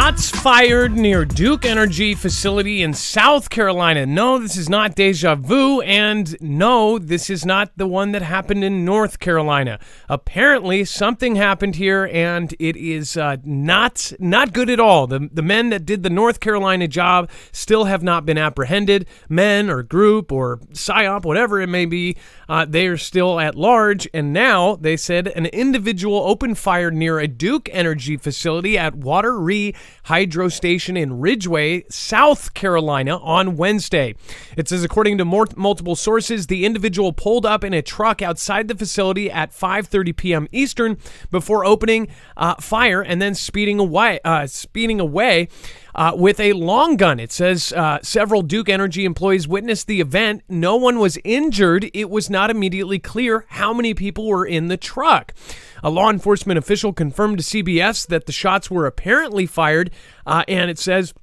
Shots fired near Duke Energy facility in South Carolina. No, this is not deja vu, and no, this is not the one that happened in North Carolina. Apparently, something happened here, and it is not good at all. The men that did the North Carolina job still have not been apprehended. Men or group or PSYOP, whatever it may be, they are still at large, and now they said an individual opened fire near a Duke Energy facility at Wateree Hydro Station in Ridgeway, South Carolina on Wednesday. It says, according to multiple sources, the individual pulled up in a truck outside the facility at 5:30 p.m. Eastern before opening fire and then speeding away with a long gun. It says several Duke Energy employees witnessed the event. No one was injured. It was not immediately clear how many people were in the truck. A law enforcement official confirmed to CBS that the shots were apparently fired, and it says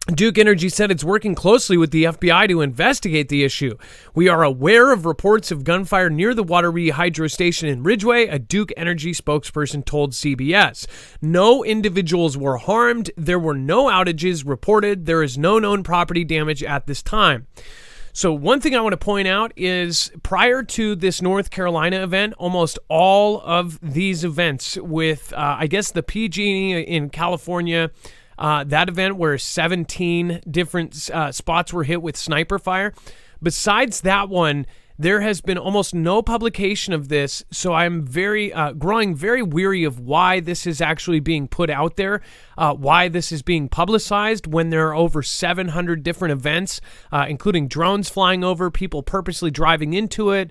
Duke Energy said it's working closely with the FBI to investigate the issue. We are aware of reports of gunfire near the Wateree Hydro Station in Ridgeway, a Duke Energy spokesperson told CBS. No individuals were harmed. There were no outages reported. There is no known property damage at this time. So one thing I want to point out is prior to this North Carolina event, almost all of these events with, I guess, the PG in California, that event where 17 different spots were hit with sniper fire. Besides that one, there has been almost no publication of this, so I'm growing very weary of why this is actually being put out there, why this is being publicized when there are over 700 different events, including drones flying over, people purposely driving into it,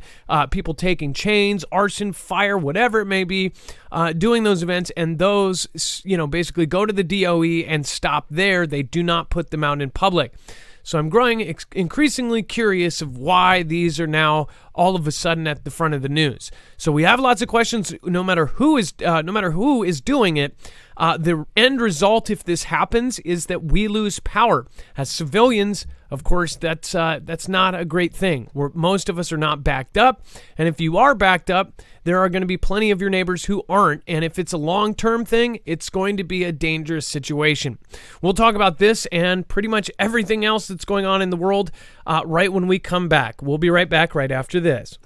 people taking chains, arson, fire, whatever it may be, doing those events, and those, basically go to the DOE and stop there. They do not put them out in public. So I'm growing increasingly curious of why these are now all of a sudden at the front of the news. So we have lots of questions. No matter who is doing it, the end result, if this happens, is that we lose power as civilians. Of course, that's not a great thing. Most of us are not backed up, and if you are backed up, there are going to be plenty of your neighbors who aren't, and if it's a long-term thing, it's going to be a dangerous situation. We'll talk about this and pretty much everything else that's going on in the world right when we come back. We'll be right back right after this.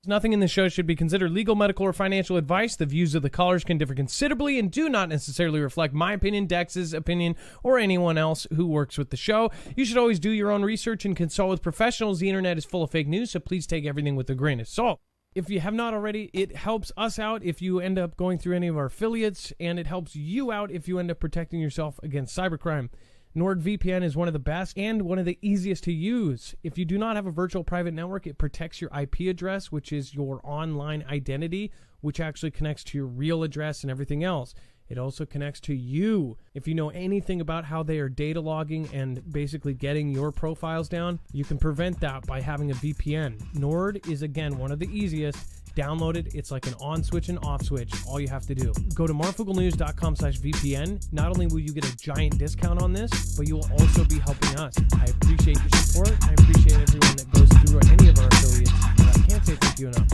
Nothing in this show should be considered legal, medical, or financial advice. The views of the callers can differ considerably and do not necessarily reflect my opinion, Dex's opinion, or anyone else who works with the show. You should always do your own research and consult with professionals. The internet is full of fake news, so please take everything with a grain of salt. If you have not already, it helps us out if you end up going through any of our affiliates, and it helps you out if you end up protecting yourself against cybercrime. NordVPN is one of the best and one of the easiest to use. If you do not have a virtual private network, it protects your IP address, which is your online identity, which actually connects to your real address and everything else. It also connects to you. If you know anything about how they are data logging and basically getting your profiles down, you can prevent that by having a VPN. Nord is, again, one of the easiest. Download it. It's like an on switch and off switch. All you have to do. Go to marfooglenews.com/VPN. Not only will you get a giant discount on this, but you will also be helping us. I appreciate your support. I appreciate everyone that goes through any of our affiliates. I can't say thank you enough.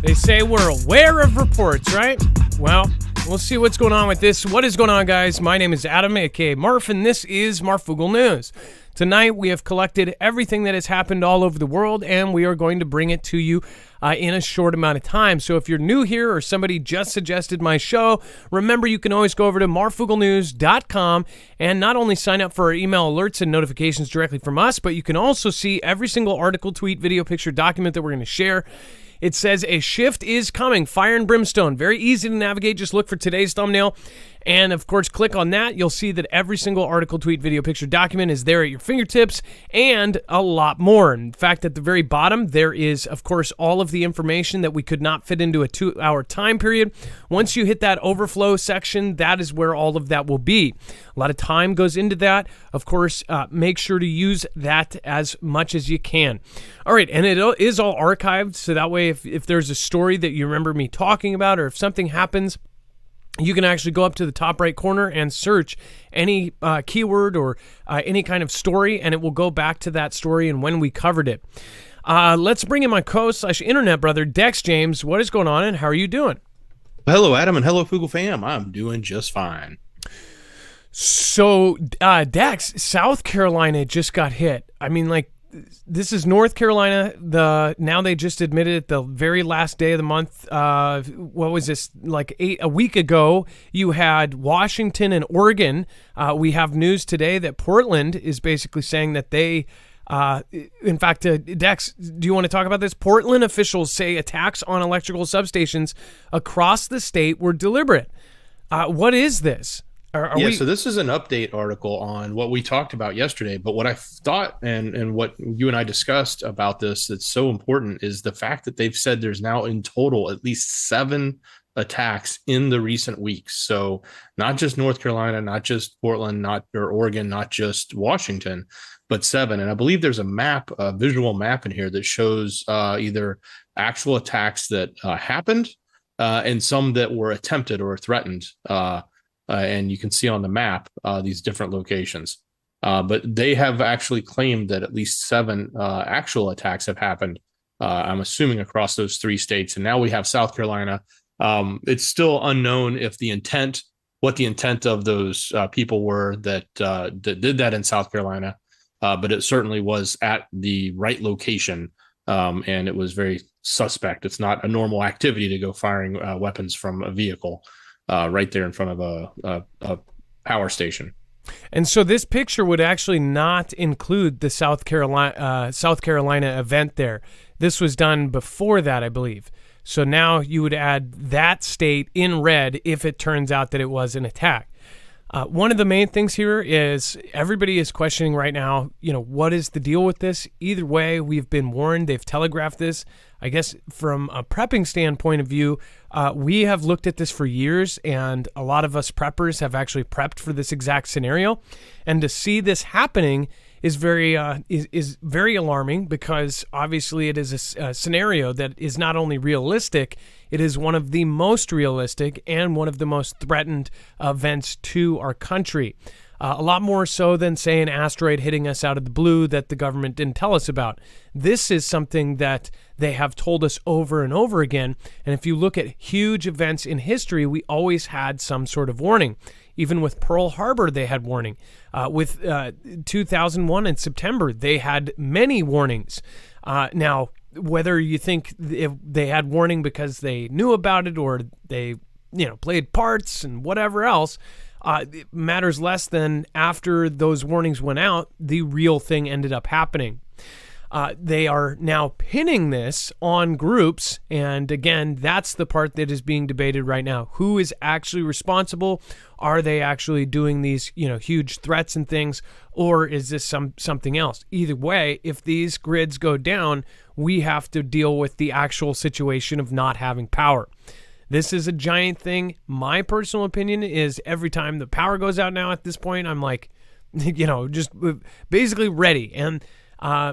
They say we're aware of reports, right? Well, we'll see what's going on with this. What is going on, guys? My name is Adam, aka Marf, and this is Marfoogle News. Tonight, we have collected everything that has happened all over the world, and we are going to bring it to you in a short amount of time. So if you're new here or somebody just suggested my show, remember you can always go over to marfooglenews.com and not only sign up for our email alerts and notifications directly from us, but you can also see every single article, tweet, video, picture, document that we're going to share. It says a shift is coming, fire and brimstone. Very easy to navigate. Just look for today's thumbnail. And, of course, click on that. You'll see that every single article, tweet, video, picture, document is there at your fingertips and a lot more. In fact, at the very bottom, there is, of course, all of the information that we could not fit into a 2-hour time period. Once you hit that overflow section, that is where all of that will be. A lot of time goes into that. Of course, make sure to use that as much as you can. All right, and it is all archived, so that way if there's a story that you remember me talking about or if something happens you can actually go up to the top right corner and search any keyword or any kind of story, and it will go back to that story and when we covered it. Let's bring in my co/internet brother, Dex James. What is going on, and how are you doing? Hello, Adam, and hello, Fugel fam. I'm doing just fine. So, Dex, South Carolina just got hit. I mean, like, this is North Carolina. Now they just admitted it the very last day of the month. What was this? Like a week ago, you had Washington and Oregon. We have news today that Portland is basically saying that they, in fact, Dex, do you want to talk about this? Portland officials say attacks on electrical substations across the state were deliberate. What is this? So this is an update article on what we talked about yesterday, but what I thought and what you and I discussed about this that's so important is the fact that they've said there's now in total at least 7 attacks in the recent weeks. So not just North Carolina, not just Portland, or Oregon, not just Washington, but 7. And I believe there's a visual map in here that shows either actual attacks that happened and some that were attempted or threatened. And you can see on the map these different locations. But they have actually claimed that at least 7 actual attacks have happened, I'm assuming across those 3 states. And now we have South Carolina. It's still unknown if what the intent of those people were that did that in South Carolina. But it certainly was at the right location. And it was very suspect. It's not a normal activity to go firing weapons from a vehicle. Right there in front of a power station. And so this picture would actually not include the South Carolina event there. This was done before that, I believe. So now you would add that state in red if it turns out that it was an attack. One of the main things here is everybody is questioning right now, what is the deal with this? Either way, we've been warned. They've telegraphed this. I guess from a prepping standpoint of view, we have looked at this for years, and a lot of us preppers have actually prepped for this exact scenario. And to see this happening is very alarming, because obviously it is a scenario that is not only realistic, it is one of the most realistic and one of the most threatened events to our country. A lot more so than, say, an asteroid hitting us out of the blue that the government didn't tell us about. This is something that they have told us over and over again. And if you look at huge events in history, we always had some sort of warning. Even with Pearl Harbor, they had warning. With 2001 in September, they had many warnings. Now, whether you think if they had warning because they knew about it or they, played parts and whatever else, it matters less than after those warnings went out, the real thing ended up happening. They are now pinning this on groups, and again, that's the part that is being debated right now. Who is actually responsible? Are they actually doing these, huge threats and things, or is this something else? Either way, if these grids go down, we have to deal with the actual situation of not having power. This is a giant thing. My personal opinion is every time the power goes out now at this point, I'm like, just basically ready. And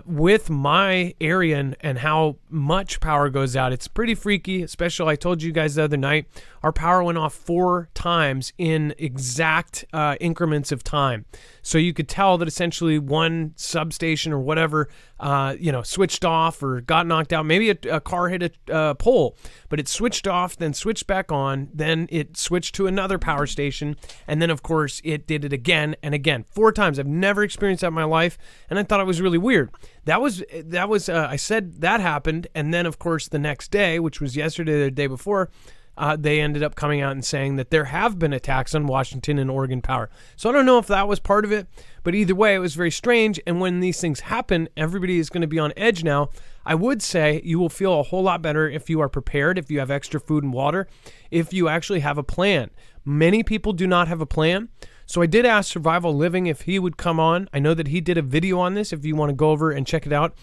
with my area and how much power goes out, it's pretty freaky. Especially, I told you guys the other night, our power went off 4 times in exact increments of time. So you could tell that essentially one substation or whatever, switched off or got knocked out. Maybe a car hit a pole, but it switched off, then switched back on, then it switched to another power station, and then of course it did it again and again. 4 times. I've never experienced that in my life, and I thought it was really weird. That was I said that happened, and then of course the next day, which was yesterday or the day before, they ended up coming out and saying that there have been attacks on Washington and Oregon power. So I don't know if that was part of it, but either way, it was very strange. And when these things happen, everybody is going to be on edge now. I would say you will feel a whole lot better if you are prepared, if you have extra food and water, if you actually have a plan. Many people do not have a plan. So I did ask Survival Living if he would come on. I know that he did a video on this if you want to go over and check it out.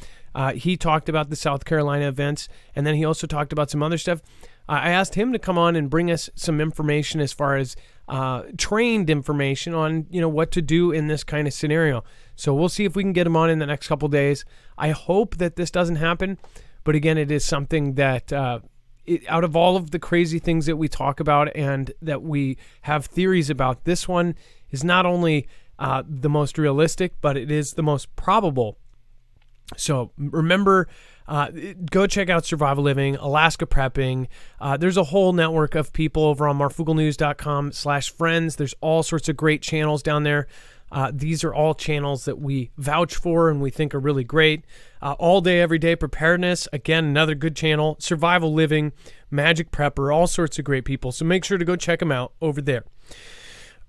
He talked about the South Carolina events, and then he also talked about some other stuff. I asked him to come on and bring us some information as far as trained information on, what to do in this kind of scenario. So we'll see if we can get him on in the next couple days. I hope that this doesn't happen. But again, it is something that out of all of the crazy things that we talk about and that we have theories about, this one is not only the most realistic, but it is the most probable. So remember, go check out Survival Living, Alaska Prepping. There's a whole network of people over on marfooglenews.com/friends. There's all sorts of great channels down there. These are all channels that we vouch for and we think are really great. All Day, Every Day Preparedness, again, another good channel. Survival Living, Magic Prepper, all sorts of great people. So make sure to go check them out over there.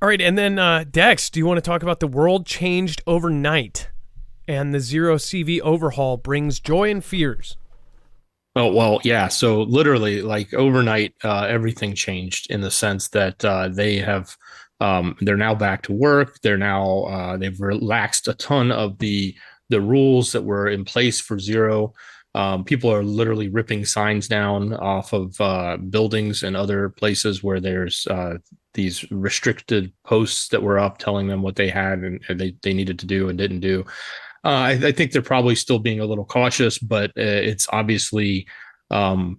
All right, and then Dex, do you want to talk about the world changed overnight and the Zero CV overhaul brings joy and fears? Oh, well, yeah. So literally, like overnight, everything changed in the sense that they have, they're now back to work. They're now, they've relaxed a ton of the rules that were in place for Zero. People are literally ripping signs down off of buildings and other places where there's these restricted posts that were up telling them what they had and they needed to do and didn't do. I think they're probably still being a little cautious, but it's obviously a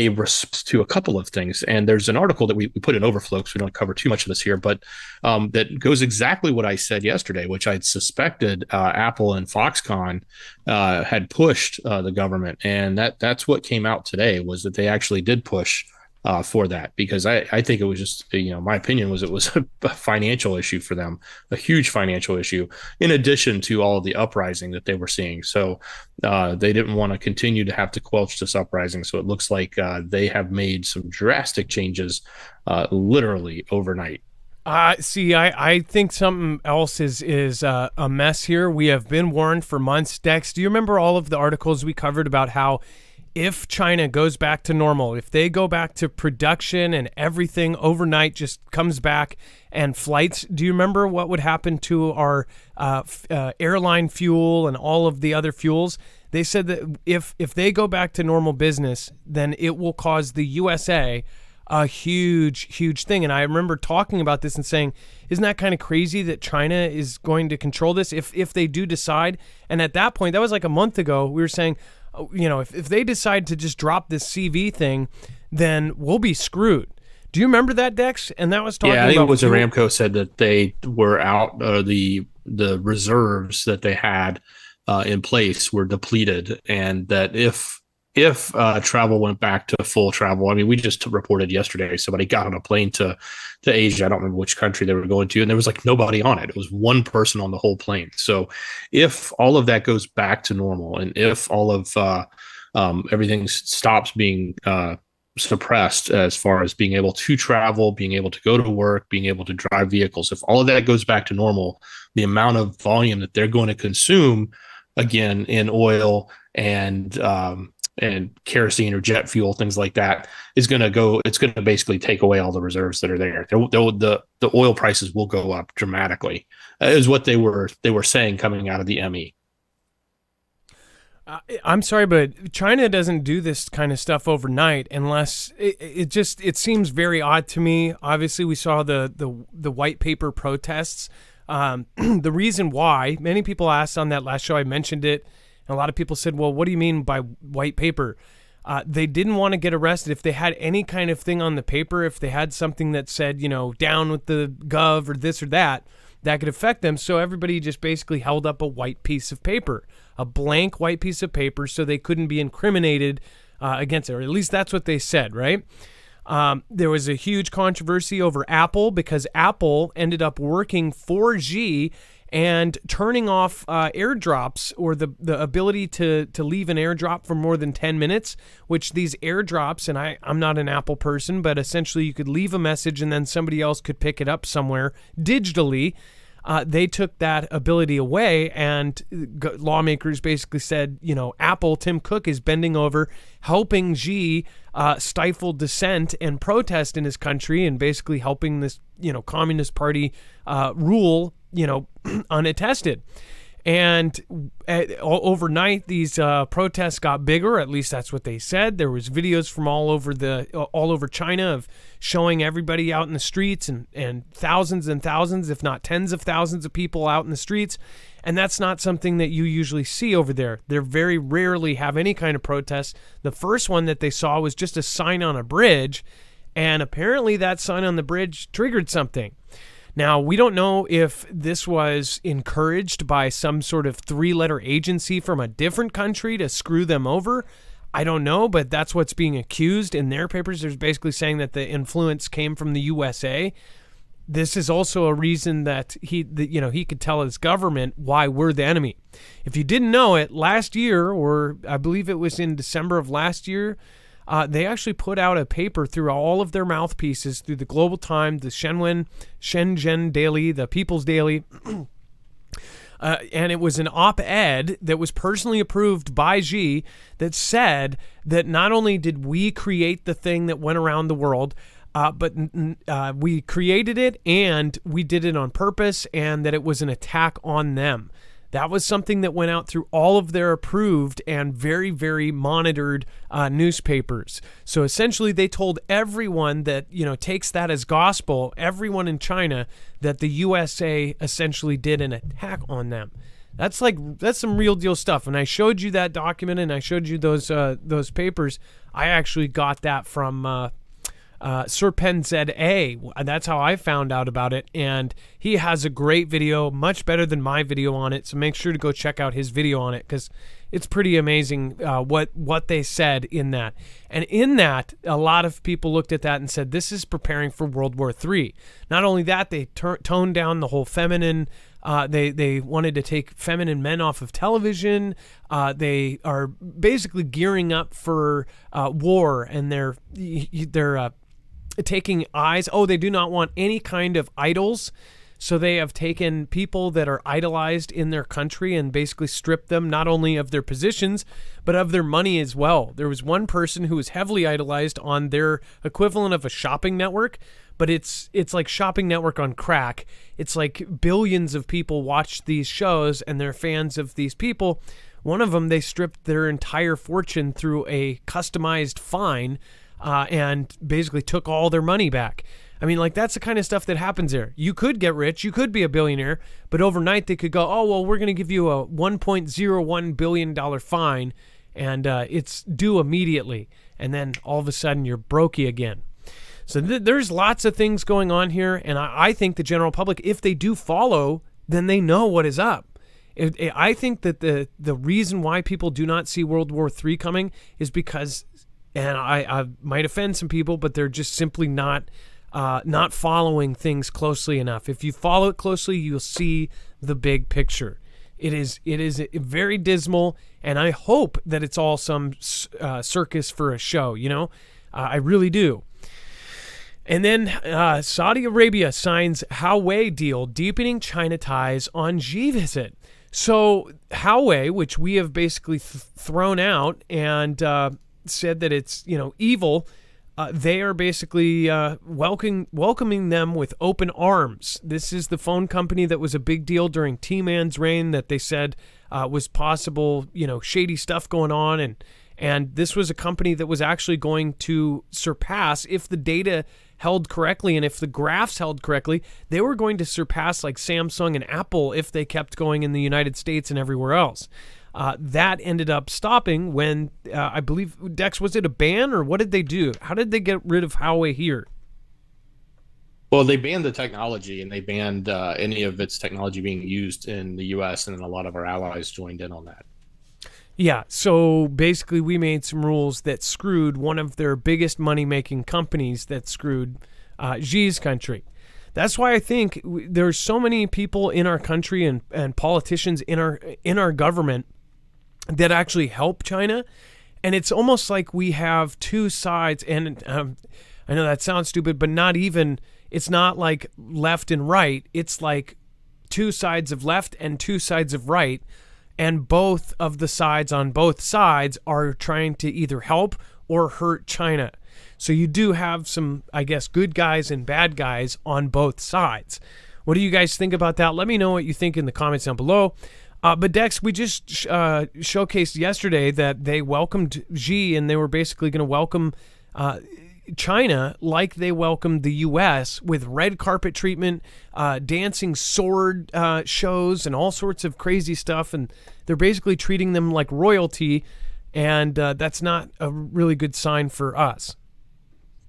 response to a couple of things. And there's an article that we put in Overflow, because we don't cover too much of this here, but that goes exactly what I said yesterday, which I'd suspected Apple and Foxconn had pushed the government. And that's what came out today, was that they actually did push for that, because I think it was just, my opinion was it was a financial issue for them, a huge financial issue, in addition to all of the uprising that they were seeing. So they didn't want to continue to have to quelch this uprising. So it looks like they have made some drastic changes literally overnight. See, I think something else is a mess here. We have been warned for months. Dex, do you remember all of the articles we covered about how if China goes back to normal, if they go back to production and everything overnight just comes back and flights, do you remember what would happen to our airline fuel and all of the other fuels? They said that if they go back to normal business, then it will cause the USA a huge thing. And I remember talking about this and saying, isn't that kind of crazy that China is going to control this if they do decide? And at that point, that was like a month ago, we were saying, if they decide to just drop this CV thing, then we'll be screwed. Do you remember that, Dex? And that was talking about... Yeah, I think it was Aramco said that they were out, the reserves that they had in place were depleted, and that if travel went back to full travel, I mean, we just reported yesterday somebody got on a plane to Asia. I don't remember which country they were going to, and there was like nobody on it. It was one person on the whole plane. So if all of that goes back to normal, and if all of everything stops being suppressed as far as being able to travel, being able to go to work, being able to drive vehicles, if all of that goes back to normal, the amount of volume that they're going to consume again in oil and kerosene or jet fuel, things like that, is going to go. It's going to basically take away all the reserves that are there. The oil prices will go up dramatically, is what they were saying coming out of the ME. I'm sorry, but China doesn't do this kind of stuff overnight unless it seems very odd to me. Obviously, we saw the white paper protests. The reason why, many people asked on that last show, I mentioned it. And a lot of people said, well, what do you mean by white paper? They didn't want to get arrested. If they had any kind of thing on the paper, if they had something that said, down with the gov or this or that could affect them. So everybody just basically held up a white piece of paper, a blank white piece of paper, so they couldn't be incriminated against it. Or at least that's what they said, right? There was a huge controversy over Apple, because Apple ended up working for Xi and turning off airdrops, or the ability to leave an airdrop for more than 10 minutes, which these airdrops, and I'm not an Apple person, but essentially you could leave a message and then somebody else could pick it up somewhere digitally. They took that ability away, and lawmakers basically said, Apple, Tim Cook is bending over, helping Xi stifle dissent and protest in his country, and basically helping this, Communist Party rule, unattested. And overnight, these protests got bigger. At least that's what they said. There was videos from all over China of showing everybody out in the streets, and thousands, if not tens of thousands of people out in the streets. And that's not something that you usually see over there. They very rarely have any kind of protest. The first one that they saw was just a sign on a bridge, and apparently that sign on the bridge triggered something. Now, we don't know if this was encouraged by some sort of 3-letter agency from a different country to screw them over. I don't know, but that's what's being accused in their papers. There's basically saying that the influence came from the USA. This is also a reason that he could tell his government why we're the enemy. If you didn't know it, last year, or I believe it was in December of last year, they actually put out a paper through all of their mouthpieces, through the Global Times, the Shenzhen Daily, the People's Daily, and it was an op-ed that was personally approved by Xi that said that not only did we create the thing that went around the world, but we created it and we did it on purpose, and that it was an attack on them. That was something that went out through all of their approved and very, very monitored newspapers. So essentially, they told everyone that, takes that as gospel, everyone in China, that the USA essentially did an attack on them. That's some real deal stuff. And I showed you that document, and I showed you those papers. I actually got that from Serpent ZA. That's how I found out about it, and he has a great video, much better than my video on it, so make sure to go check out his video on it, because it's pretty amazing what they said in that. And in that, a lot of people looked at that and said, this is preparing for World War III. Not only that, they toned down the whole feminine. They wanted to take feminine men off of television. They are basically gearing up for war, and they're taking eyes. Oh, they do not want any kind of idols. So they have taken people that are idolized in their country and basically stripped them not only of their positions, but of their money as well. There was one person who was heavily idolized on their equivalent of a shopping network, but it's like shopping network on crack. It's like billions of people watch these shows and they're fans of these people. One of them, they stripped their entire fortune through a customized fine, and basically took all their money back. I mean, that's the kind of stuff that happens there. You could get rich, you could be a billionaire, but overnight they could go, oh, well, we're going to give you a $1.01 billion fine, and it's due immediately. And then all of a sudden you're brokey again. So there's lots of things going on here, and I think the general public, if they do follow, then they know what is up. I think that the reason why people do not see World War III coming is because, and I might offend some people, but they're just simply not following things closely enough. If you follow it closely, you'll see the big picture. It is very dismal, and I hope that it's all some circus for a show, I really do. And then Saudi Arabia signs Huawei deal, deepening China ties on Xi visit. So Huawei, which we have basically thrown out and said that it's evil, they are basically welcoming them with open arms. This is the phone company that was a big deal during T-Man's reign that they said was possible, shady stuff going on, and this was a company that was actually going to surpass, if the data held correctly and if the graphs held correctly, they were going to surpass like Samsung and Apple if they kept going in the United States and everywhere else. That ended up stopping when, I believe, Dex, was it a ban or what did they do? How did they get rid of Huawei here? Well, they banned the technology, and they banned any of its technology being used in the U.S., and then a lot of our allies joined in on that. Yeah, so basically we made some rules that screwed one of their biggest money-making companies, that screwed Xi's country. That's why I think there's so many people in our country and politicians in our government that actually help China. And it's almost like we have two sides. And I know that sounds stupid, but it's not like left and right. It's like two sides of left and two sides of right. And both of the sides on both sides are trying to either help or hurt China. So you do have some, I guess, good guys and bad guys on both sides. What do you guys think about that? Let me know what you think in the comments down below. But Dex, we just showcased yesterday that they welcomed Xi, and they were basically going to welcome China like they welcomed the U.S. with red carpet treatment, dancing sword shows, and all sorts of crazy stuff. And they're basically treating them like royalty, and that's not a really good sign for us.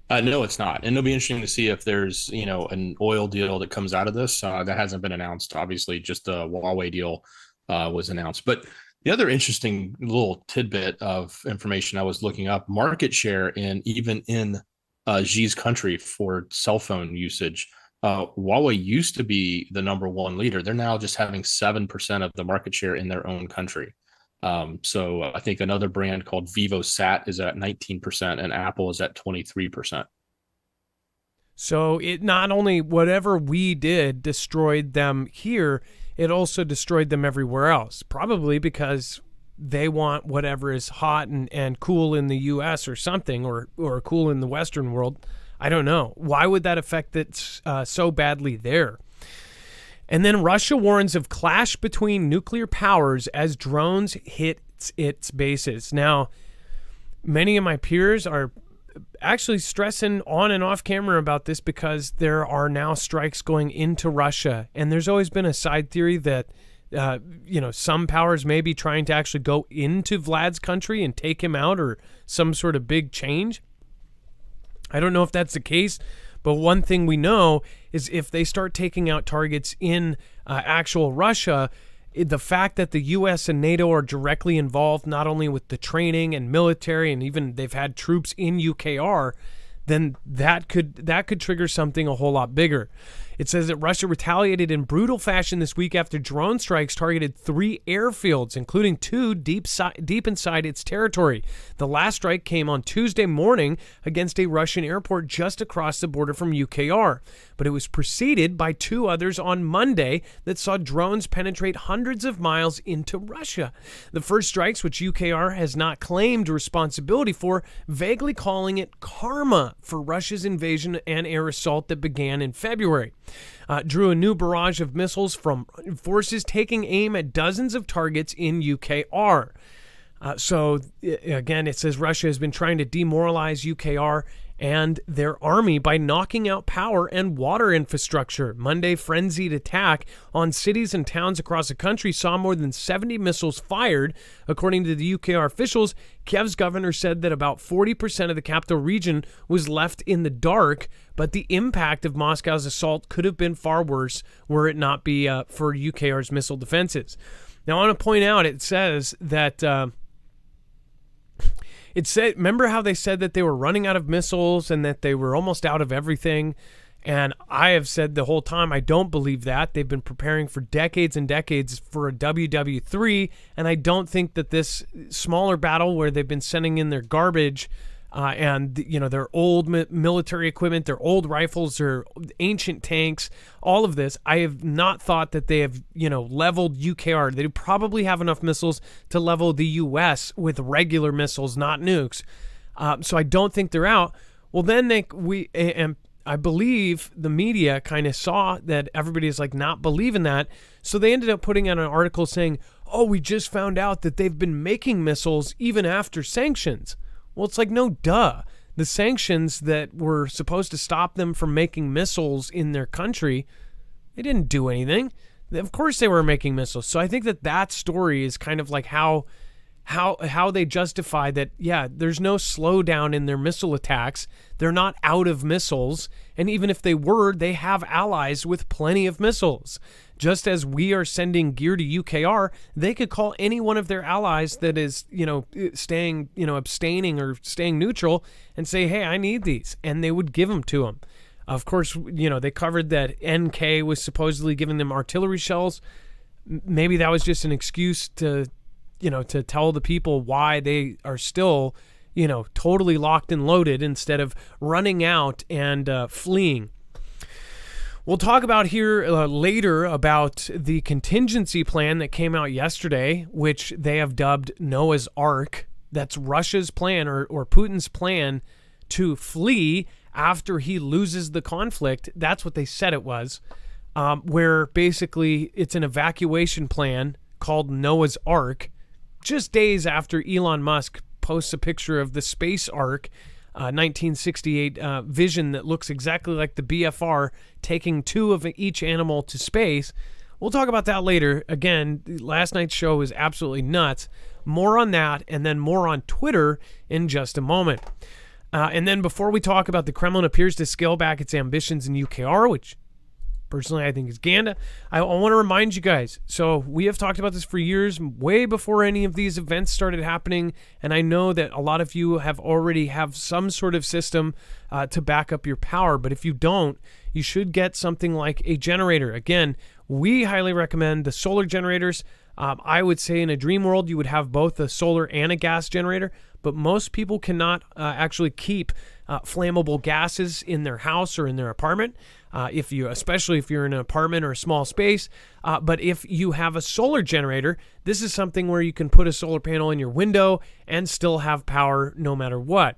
No, it's not. And it'll be interesting to see if there's, an oil deal that comes out of this. That hasn't been announced. Obviously, just the Huawei deal was announced. But the other interesting little tidbit of information I was looking up, market share even in Xi's country for cell phone usage. Huawei used to be the number one leader. They're now just having 7% of the market share in their own country. So I think another brand called VivoSat is at 19% and Apple is at 23%. So it not only whatever we did destroyed them here, it also destroyed them everywhere else, probably because they want whatever is hot and cool in the U.S. or something, or cool in the Western world. I don't know. Why would that affect it so badly there? And then Russia warns of clash between nuclear powers as drones hit its bases. Now, many of my peers are actually stressing on and off camera about this because there are now strikes going into Russia. And there's always been a side theory that, some powers may be trying to actually go into Vlad's country and take him out, or some sort of big change. I don't know if that's the case. But one thing we know is if they start taking out targets in actual Russia, the fact that the U.S. and NATO are directly involved, not only with the training and military, and even they've had troops in UKR, then that could trigger something a whole lot bigger. It says that Russia retaliated in brutal fashion this week after drone strikes targeted 3 airfields, including 2 deep inside its territory. The last strike came on Tuesday morning against a Russian airport just across the border from UKR, but it was preceded by 2 others on Monday that saw drones penetrate hundreds of miles into Russia. The first strikes, which UKR has not claimed responsibility for, vaguely calling it karma for Russia's invasion and air assault that began in February. Drew a new barrage of missiles from forces taking aim at dozens of targets in UKR. So again, it says Russia has been trying to demoralize UKR and their army by knocking out power and water infrastructure. Monday frenzied attack on cities and towns across the country saw more than 70 missiles fired. According to the UKR officials, Kiev's governor said that about 40% of the capital region was left in the dark, but the impact of Moscow's assault could have been far worse were it not be for UKR's missile defenses. Now, I want to point out, it says that... remember how they said that they were running out of missiles and that they were almost out of everything? And I have said the whole time, I don't believe that. They've been preparing for decades and decades for a WW3, and I don't think that this smaller battle where they've been sending in their garbage and their old military equipment, their old rifles, their ancient tanks, all of this, I have not thought that they have leveled UKR. They probably have enough missiles to level the U.S. with regular missiles, not nukes. So I don't think they're out. Well, then I believe the media kind of saw that everybody is not believing that, so they ended up putting out an article saying, "Oh, we just found out that they've been making missiles even after sanctions." Well, it's no, duh. The sanctions that were supposed to stop them from making missiles in their country, they didn't do anything. Of course they were making missiles. So I think that story is kind of like how they justify that, yeah, there's no slowdown in their missile attacks. They're not out of missiles. And even if they were, they have allies with plenty of missiles. Just as we are sending gear to UKR, they could call any one of their allies that is, abstaining or staying neutral and say, hey, I need these. And they would give them to them. Of course, they covered that NK was supposedly giving them artillery shells. Maybe that was just an excuse to tell the people why they are still, totally locked and loaded instead of running out and fleeing. We'll talk about here later about the contingency plan that came out yesterday, which they have dubbed Noah's Ark. That's Russia's plan or Putin's plan to flee after he loses the conflict. That's what they said it was, where basically it's an evacuation plan called Noah's Ark, just days after Elon Musk posts a picture of the Space Ark 1968 vision that looks exactly like the BFR, taking 2 of each animal to space. We'll talk about that later. Again, last night's show was absolutely nuts. More on that, and then more on Twitter in just a moment. And then before we talk about the Kremlin appears to scale back its ambitions in UKR, which personally I think is Ganda, I want to remind you guys. So we have talked about this for years, way before any of these events started happening. And I know that a lot of you have already have some sort of system to back up your power. But if you don't, you should get something like a generator. Again, we highly recommend the solar generators. I would say in a dream world, you would have both a solar and a gas generator, but most people cannot actually keep flammable gases in their house or in their apartment, especially if you're in an apartment or a small space. But if you have a solar generator, this is something where you can put a solar panel in your window and still have power no matter what.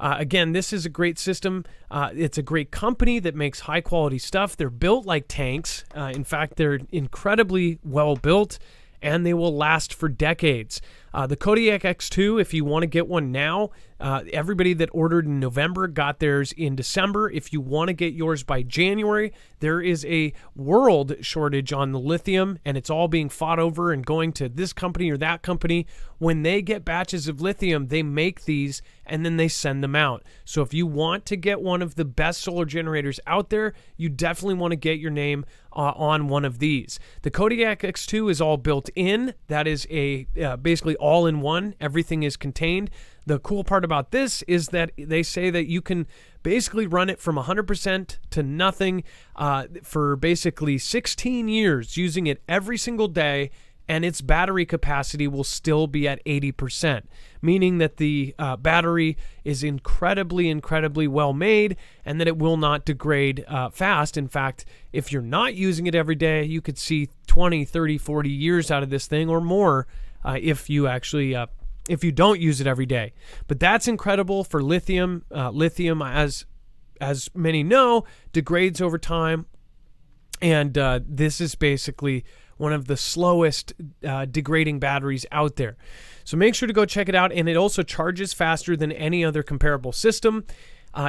Again, this is a great system. It's a great company that makes high quality stuff. They're built like tanks. In fact, they're incredibly well built, and they will last for decades. The Kodiak X2, if you want to get one now, everybody that ordered in November got theirs in December. If you want to get yours by January, there is a world shortage on the lithium, and it's all being fought over and going to this company or that company. When they get batches of lithium, they make these and then they send them out. So if you want to get one of the best solar generators out there, you definitely want to get your name on one of these. The Kodiak X2 is all built in. That is a basically all in one. Everything is contained. The cool part about this is that they say that you can basically run it from 100% to nothing for basically 16 years, using it every single day, and its battery capacity will still be at 80%, meaning that the battery is incredibly well made and that it will not degrade fast. In fact, if you're not using it every day, you could see 20, 30, 40 years out of this thing or more if you actually if you don't use it every day. But that's incredible for lithium. Lithium, as many know, degrades over time, and this is basically one of the slowest degrading batteries out there. So make sure to go check it out, and it also charges faster than any other comparable system.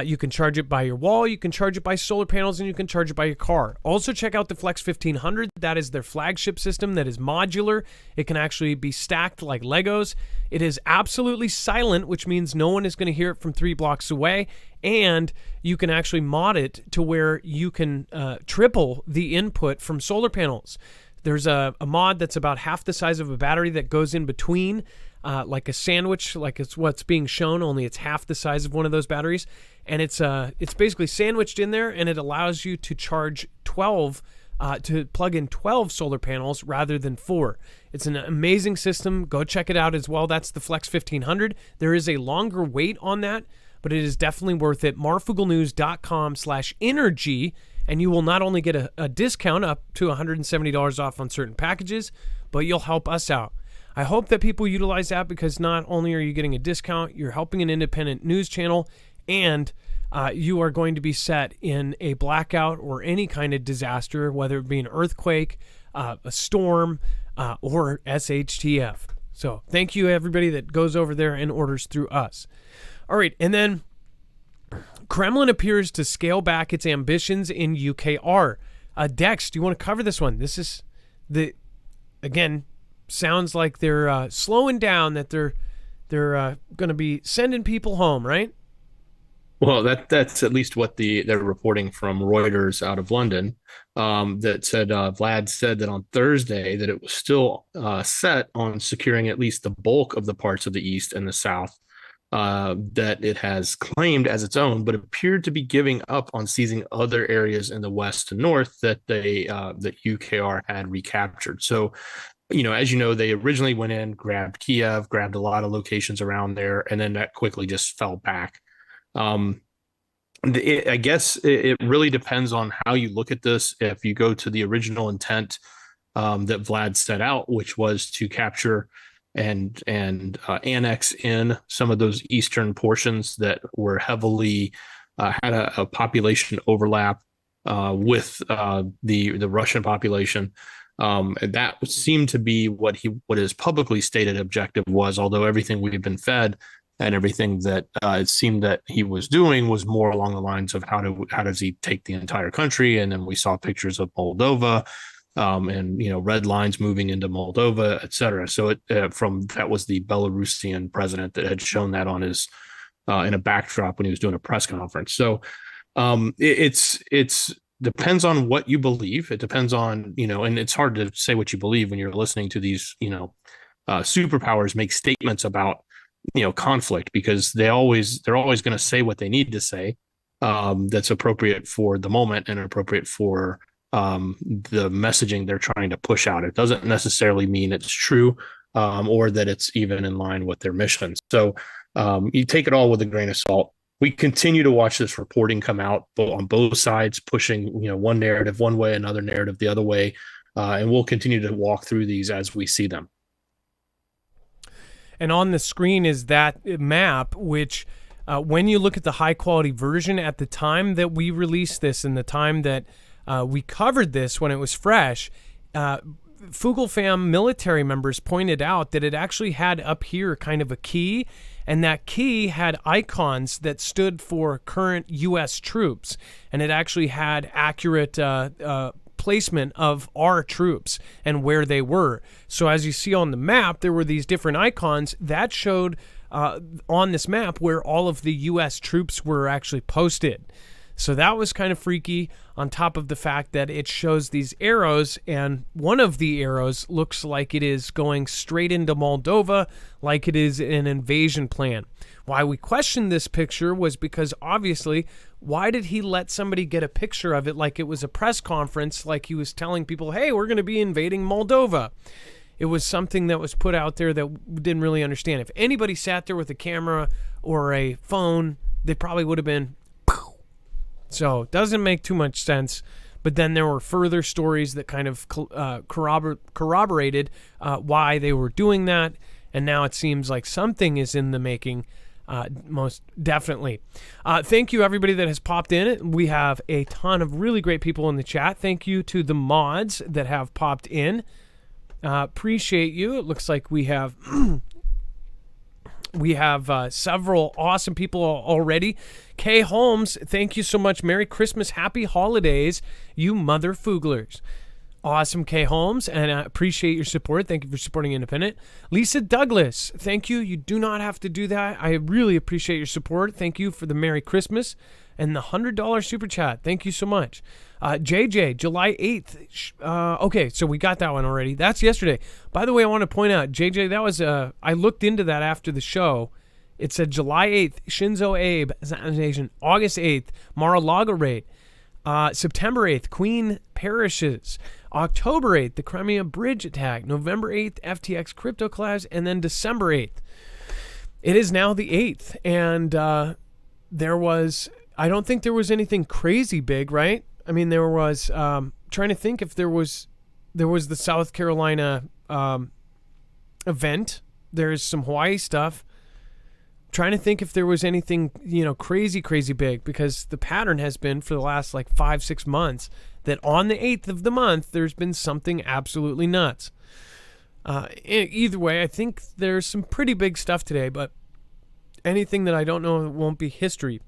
You can charge it by your wall, you can charge it by solar panels, and you can charge it by your car. Also check out the Flex 1500. That is their flagship system that is modular. It can actually be stacked like Legos. It is absolutely silent, which means no one is going to hear it from 3 blocks away. And you can actually mod it to where you can triple the input from solar panels. There's a mod that's about half the size of a battery that goes in between, like a sandwich, like it's what's being shown, only it's half the size of one of those batteries. And it's basically sandwiched in there, and it allows you to charge 12, to plug in 12 solar panels rather than 4. It's an amazing system. Go check it out as well. That's the Flex 1500. There is a longer wait on that, but it is definitely worth it. marfugglenews.com/energy. And you will not only get a discount up to $170 off on certain packages, but you'll help us out. I hope that people utilize that, because not only are you getting a discount, you're helping an independent news channel, and you are going to be set in a blackout or any kind of disaster, whether it be an earthquake, a storm, or SHTF. So thank you, everybody that goes over there and orders through us. All right, and then Kremlin appears to scale back its ambitions in UKR. Dex, do you want to cover this one? This is again, sounds like they're slowing down, that they're going to be sending people home, right? Well, that's at least what they're reporting from Reuters out of London. That said, Vlad said that on Thursday that it was still set on securing at least the bulk of the parts of the east and the south that it has claimed as its own, but appeared to be giving up on seizing other areas in the west and north that that UKR had recaptured. So, as you know, they originally went in, grabbed Kiev, grabbed a lot of locations around there, and then that quickly just fell back. I guess it really depends on how you look at this. If you go to the original intent that Vlad set out, which was to capture and annex in some of those eastern portions that were heavily had a population overlap with the Russian population, And that seemed to be what his publicly stated objective was, although everything we've been fed and everything that it seemed that he was doing was more along the lines of how does he take the entire country. And then we saw pictures of Moldova, and red lines moving into Moldova, et cetera. So that was the Belarusian president that had shown that on his in a backdrop when he was doing a press conference. So it's depends on what you believe. It depends on, and it's hard to say what you believe when you're listening to these, superpowers make statements about, conflict, because they're always going to say what they need to say, that's appropriate for the moment and appropriate for the messaging they're trying to push out. It doesn't necessarily mean it's true, or that it's even in line with their mission. So you take it all with a grain of salt. We continue to watch this reporting come out on both sides, pushing one narrative one way, another narrative the other way, and we'll continue to walk through these as we see them. And on the screen is that map, which when you look at the high quality version at the time that we released this and the time that we covered this when it was fresh, Fugel fam military members pointed out that it actually had up here kind of a key, and that key had icons that stood for current U.S. troops, and it actually had accurate placement of our troops and where they were. So as you see on the map, there were these different icons that showed on this map where all of the U.S. troops were actually posted. So that was kind of freaky, on top of the fact that it shows these arrows, and one of the arrows looks like it is going straight into Moldova, like it is an invasion plan. Why we questioned this picture was because, obviously, why did he let somebody get a picture of it like it was a press conference, like he was telling people, hey, we're going to be invading Moldova? It was something that was put out there that we didn't really understand. If anybody sat there with a camera or a phone, they probably would have been... So it doesn't make too much sense. But then there were further stories that kind of corroborated why they were doing that. And now it seems like something is in the making, most definitely. Thank you, everybody that has popped in. We have a ton of really great people in the chat. Thank you to the mods that have popped in. Appreciate you. It looks like we have... We have several awesome people already. Kay Holmes, thank you so much. Merry Christmas, happy holidays, you mother Fuglers. Awesome, Kay Holmes, and I appreciate your support. Thank you for supporting Independent. Lisa Douglas, thank you. You do not have to do that. I really appreciate your support. Thank you for the Merry Christmas and the $100 super chat. Thank you so much. JJ, July 8th. Okay, so we got that one already. That's yesterday. By the way, I want to point out, JJ, that was, I looked into that after the show. It said July 8th, Shinzo Abe assassination. August 8th, Mar-a-Lago raid. September 8th, Queen perishes. October 8th, the Crimea Bridge attack. November 8th, FTX crypto collapse. And then December 8th. It is now the 8th. And there was, I don't think there was anything crazy big, right? I mean, there was, trying to think if there was the South Carolina event. There's some Hawaii stuff. Trying to think if there was anything, crazy big, because the pattern has been for the last 5-6 months that on the 8th of the month, there's been something absolutely nuts. Either way, I think there's some pretty big stuff today, but anything that I don't know won't be history.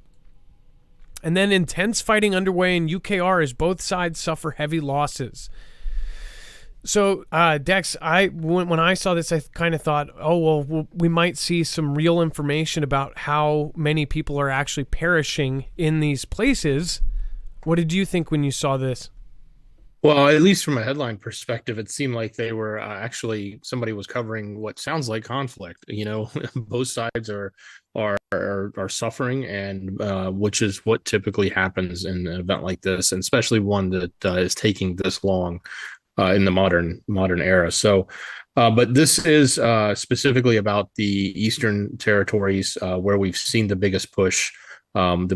And then intense fighting underway in UKR as both sides suffer heavy losses. So, Dex, when I saw this, I kind of thought, oh, well, we might see some real information about how many people are actually perishing in these places. What did you think when you saw this? Well, at least from a headline perspective, it seemed like they were actually, somebody was covering what sounds like conflict. Both sides are suffering, and which is what typically happens in an event like this, and especially one that is taking this long in the modern era. So, but this is specifically about the Eastern territories, where we've seen the biggest push. We've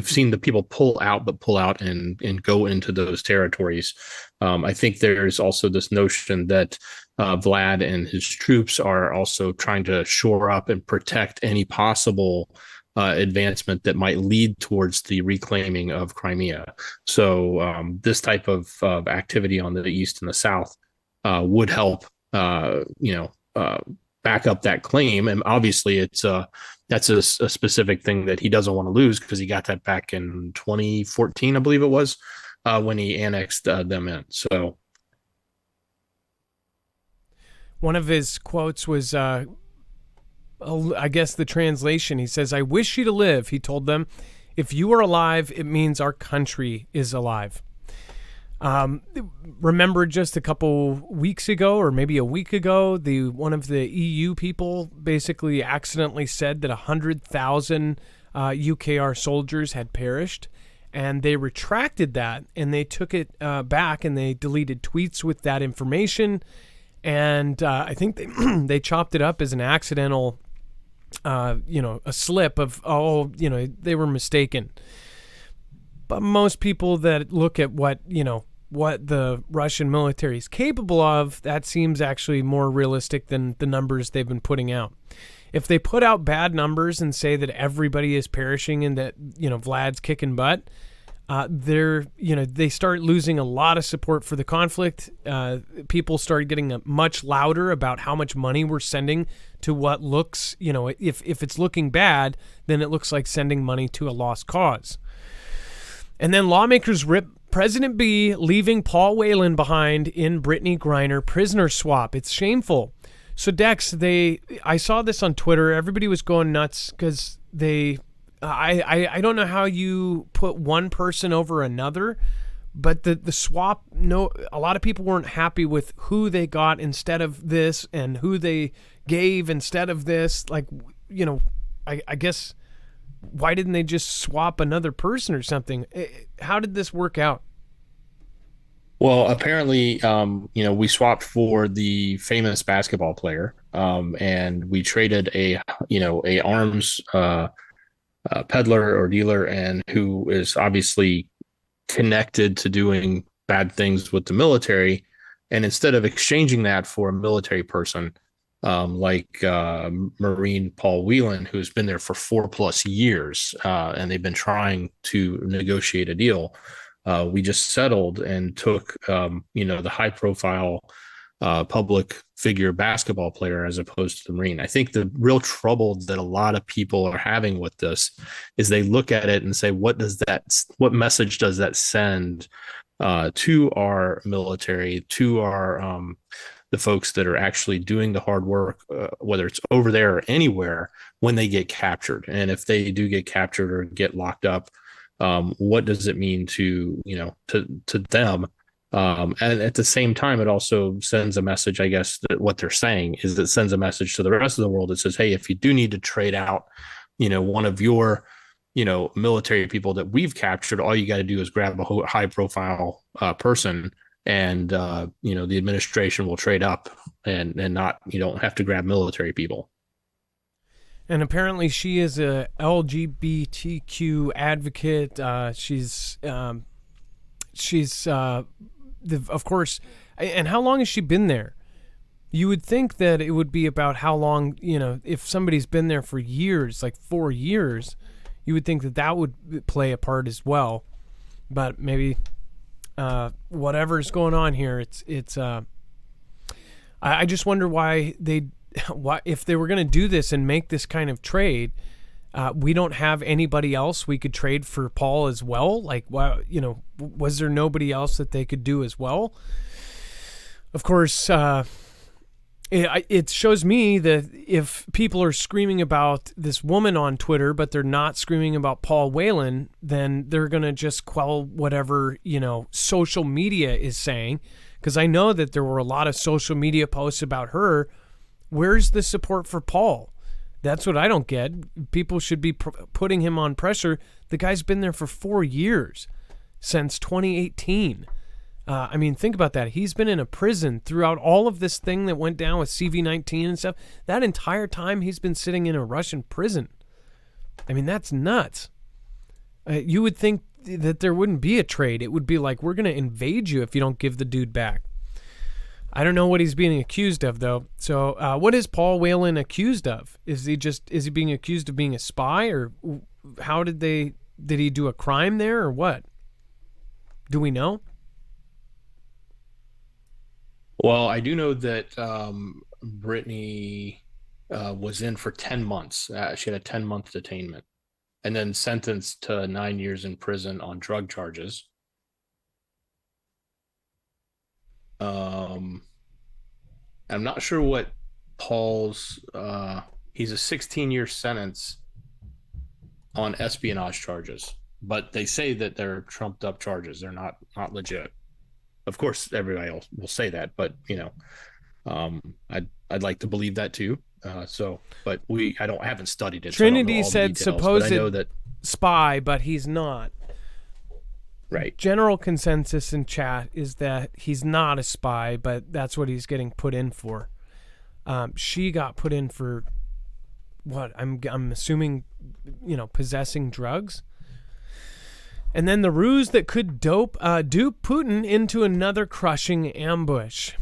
seen the people pull out and go into those territories. I think there's also this notion that Vlad and his troops are also trying to shore up and protect any possible advancement that might lead towards the reclaiming of Crimea. So this type of activity on the east and the south would help, back up that claim. And obviously, that's a specific thing that he doesn't want to lose, because he got that back in 2014, I believe it was, when he annexed them in. So one of his quotes was, I guess the translation, he says, "I wish you to live," he told them. "If you are alive, it means our country is alive." Remember just a couple weeks ago, or maybe a week ago, one of the EU people basically accidentally said that 100,000 UKR soldiers had perished, and they retracted that, and they took it back, and they deleted tweets with that information, and I think they chopped it up as an accidental, a slip of, they were mistaken. But most people that look at what the Russian military is capable of, that seems actually more realistic than the numbers they've been putting out. If they put out bad numbers and say that everybody is perishing and that, Vlad's kicking butt, they start losing a lot of support for the conflict. People start getting much louder about how much money we're sending to what looks, if it's looking bad, then it looks like sending money to a lost cause. And then lawmakers rip President B, leaving Paul Whelan behind in Brittany Griner prisoner swap. It's shameful. So Dex, I saw this on Twitter. Everybody was going nuts because I don't know how you put one person over another, but the swap, a lot of people weren't happy with who they got instead of this and who they gave instead of this. Like, I guess, why didn't they just swap another person or something? How did this work out? Well, apparently, we swapped for the famous basketball player, and we traded a arms peddler or dealer, and who is obviously connected to doing bad things with the military. And instead of exchanging that for a military person, like Marine Paul Whelan, who's been there for 4+ years, and they've been trying to negotiate a deal. We just settled and took, the high profile public figure basketball player as opposed to the Marine. I think the real trouble that a lot of people are having with this is they look at it and say, what message does that send to our military, to our the folks that are actually doing the hard work, whether it's over there or anywhere, when they get captured? And if they do get captured or get locked up, what does it mean to them? And at the same time, it also sends a message, I guess, that what they're saying is it sends a message to the rest of the world that says, hey, if you do need to trade out, one of your, military people that we've captured, all you got to do is grab a high profile person, and, the administration will trade up and not, you don't have to grab military people. And apparently she is a LGBTQ advocate. She's of course. And how long has she been there? You would think that it would be about how long, if somebody's been there for years, like 4 years, you would think that would play a part as well. But maybe whatever's going on here, it's I just wonder why if they were going to do this and make this kind of trade, we don't have anybody else we could trade for Paul as well. Like, was there nobody else that they could do as well? Of course, it shows me that if people are screaming about this woman on Twitter, but they're not screaming about Paul Whelan, then they're going to just quell whatever, social media is saying. Because I know that there were a lot of social media posts about her. Where's the support for Paul? That's what I don't get. People should be putting him on pressure. The guy's been there for 4 years, since 2018. Think about that. He's been in a prison throughout all of this thing that went down with CV-19 and stuff. That entire time he's been sitting in a Russian prison. That's nuts. You would think that there wouldn't be a trade. It would be like, we're going to invade you if you don't give the dude back. I don't know what he's being accused of, though. So what is Paul Whelan accused of? Is he being accused of being a spy, or how did he do a crime there, or what? Do we know? Well, I do know that Brittany was in for 10 months. She had a 10-month detainment and then sentenced to 9 years in prison on drug charges. I'm not sure what Paul's he's a 16-year sentence on espionage charges, but they say that they're trumped up charges. They're not legit. Of course, everybody else will say that, but I'd like to believe that too. But I haven't studied it. Trinity so said details, supposed but I know that spy, but he's not. Right. General consensus in chat is that he's not a spy, but that's what he's getting put in for. She got put in for what? I'm assuming, possessing drugs. And then the ruse that could dupe Putin into another crushing ambush.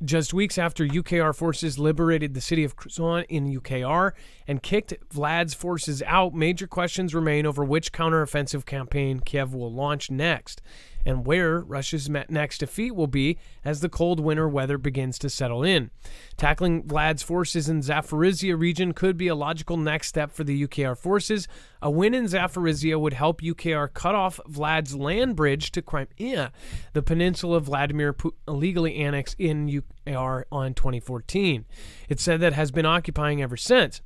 Just weeks after UKR forces liberated the city of Kherson in UKR and kicked Vlad's forces out, major questions remain over which counteroffensive campaign Kiev will launch next and where Russia's next defeat will be as the cold winter weather begins to settle in. Tackling Vlad's forces in Zaporizhia region could be a logical next step for the UKR forces. A win in Zaporizhia would help UKR cut off Vlad's land bridge to Crimea, the peninsula Vladimir Putin illegally annexed in UKR on 2014. It's said that has been occupying ever since.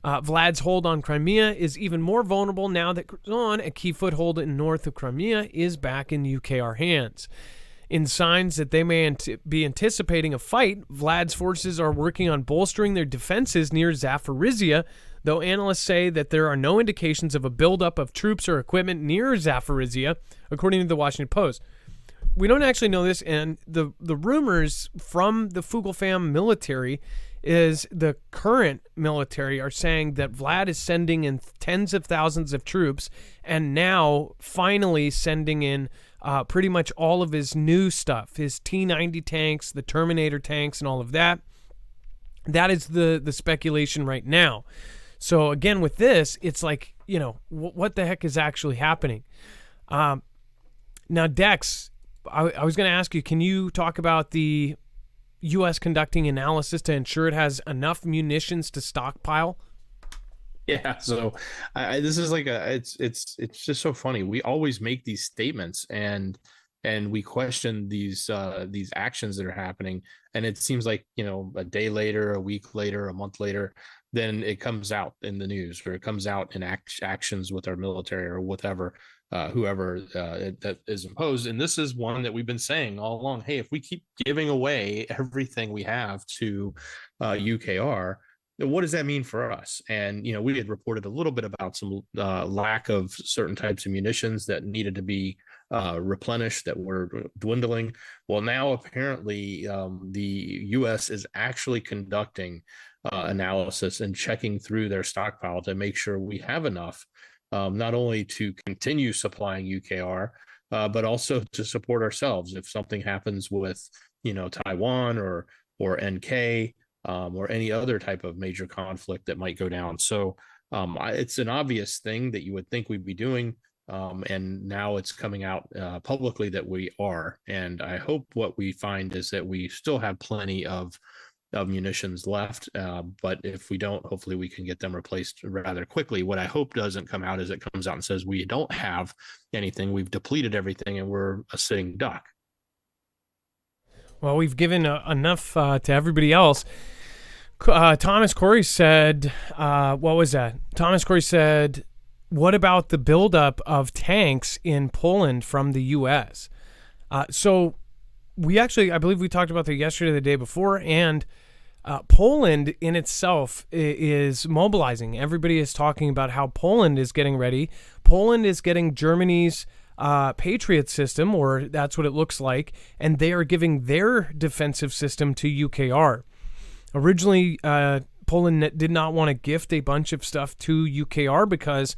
Vlad's hold on Crimea is even more vulnerable now that Kherson, a key foothold in north of Crimea, is back in UKR hands. In signs that they may be anticipating a fight, Vlad's forces are working on bolstering their defenses near Zaporizhia, though analysts say that there are no indications of a buildup of troops or equipment near Zaporizhia, according to the Washington Post. We don't actually know this, and the rumors from the Fuglefam military is the current military are saying that Vlad is sending in tens of thousands of troops and now finally sending in pretty much all of his new stuff, his T-90 tanks, the Terminator tanks, and all of that. That is the speculation right now. So again, with this, it's like, what the heck is actually happening? Now, Dex, I was going to ask you, can you talk about the U.S. conducting analysis to ensure it has enough munitions to stockpile? Yeah, so this is like it's just so funny. We always make these statements and we question these actions that are happening, and it seems like a day later, a week later, a month later, then it comes out in the news, or it comes out in actions with our military or whatever. Whoever that is imposed. And this is one that we've been saying all along. Hey, if we keep giving away everything we have to UKR, then what does that mean for us? And, we had reported a little bit about some lack of certain types of munitions that needed to be replenished that were dwindling. Well, now apparently the U.S. is actually conducting analysis and checking through their stockpile to make sure we have enough, not only to continue supplying UKR, but also to support ourselves if something happens with, Taiwan or NK, or any other type of major conflict that might go down. So it's an obvious thing that you would think we'd be doing, and now it's coming out publicly that we are. And I hope what we find is that we still have plenty of munitions left, but if we don't, hopefully we can get them replaced rather quickly. What I hope doesn't come out is it comes out and says we don't have anything, we've depleted everything, and we're a sitting duck. Well, we've given enough to everybody else. Thomas Corey said, what was that? Thomas Corey said, what about the buildup of tanks in Poland from the U.S.? So we actually, I believe we talked about that yesterday, the day before, and Poland in itself is mobilizing. Everybody is talking about how Poland is getting ready. Poland is getting Germany's Patriot system, or that's what it looks like, and they are giving their defensive system to UKR. Originally, Poland did not want to gift a bunch of stuff to UKR because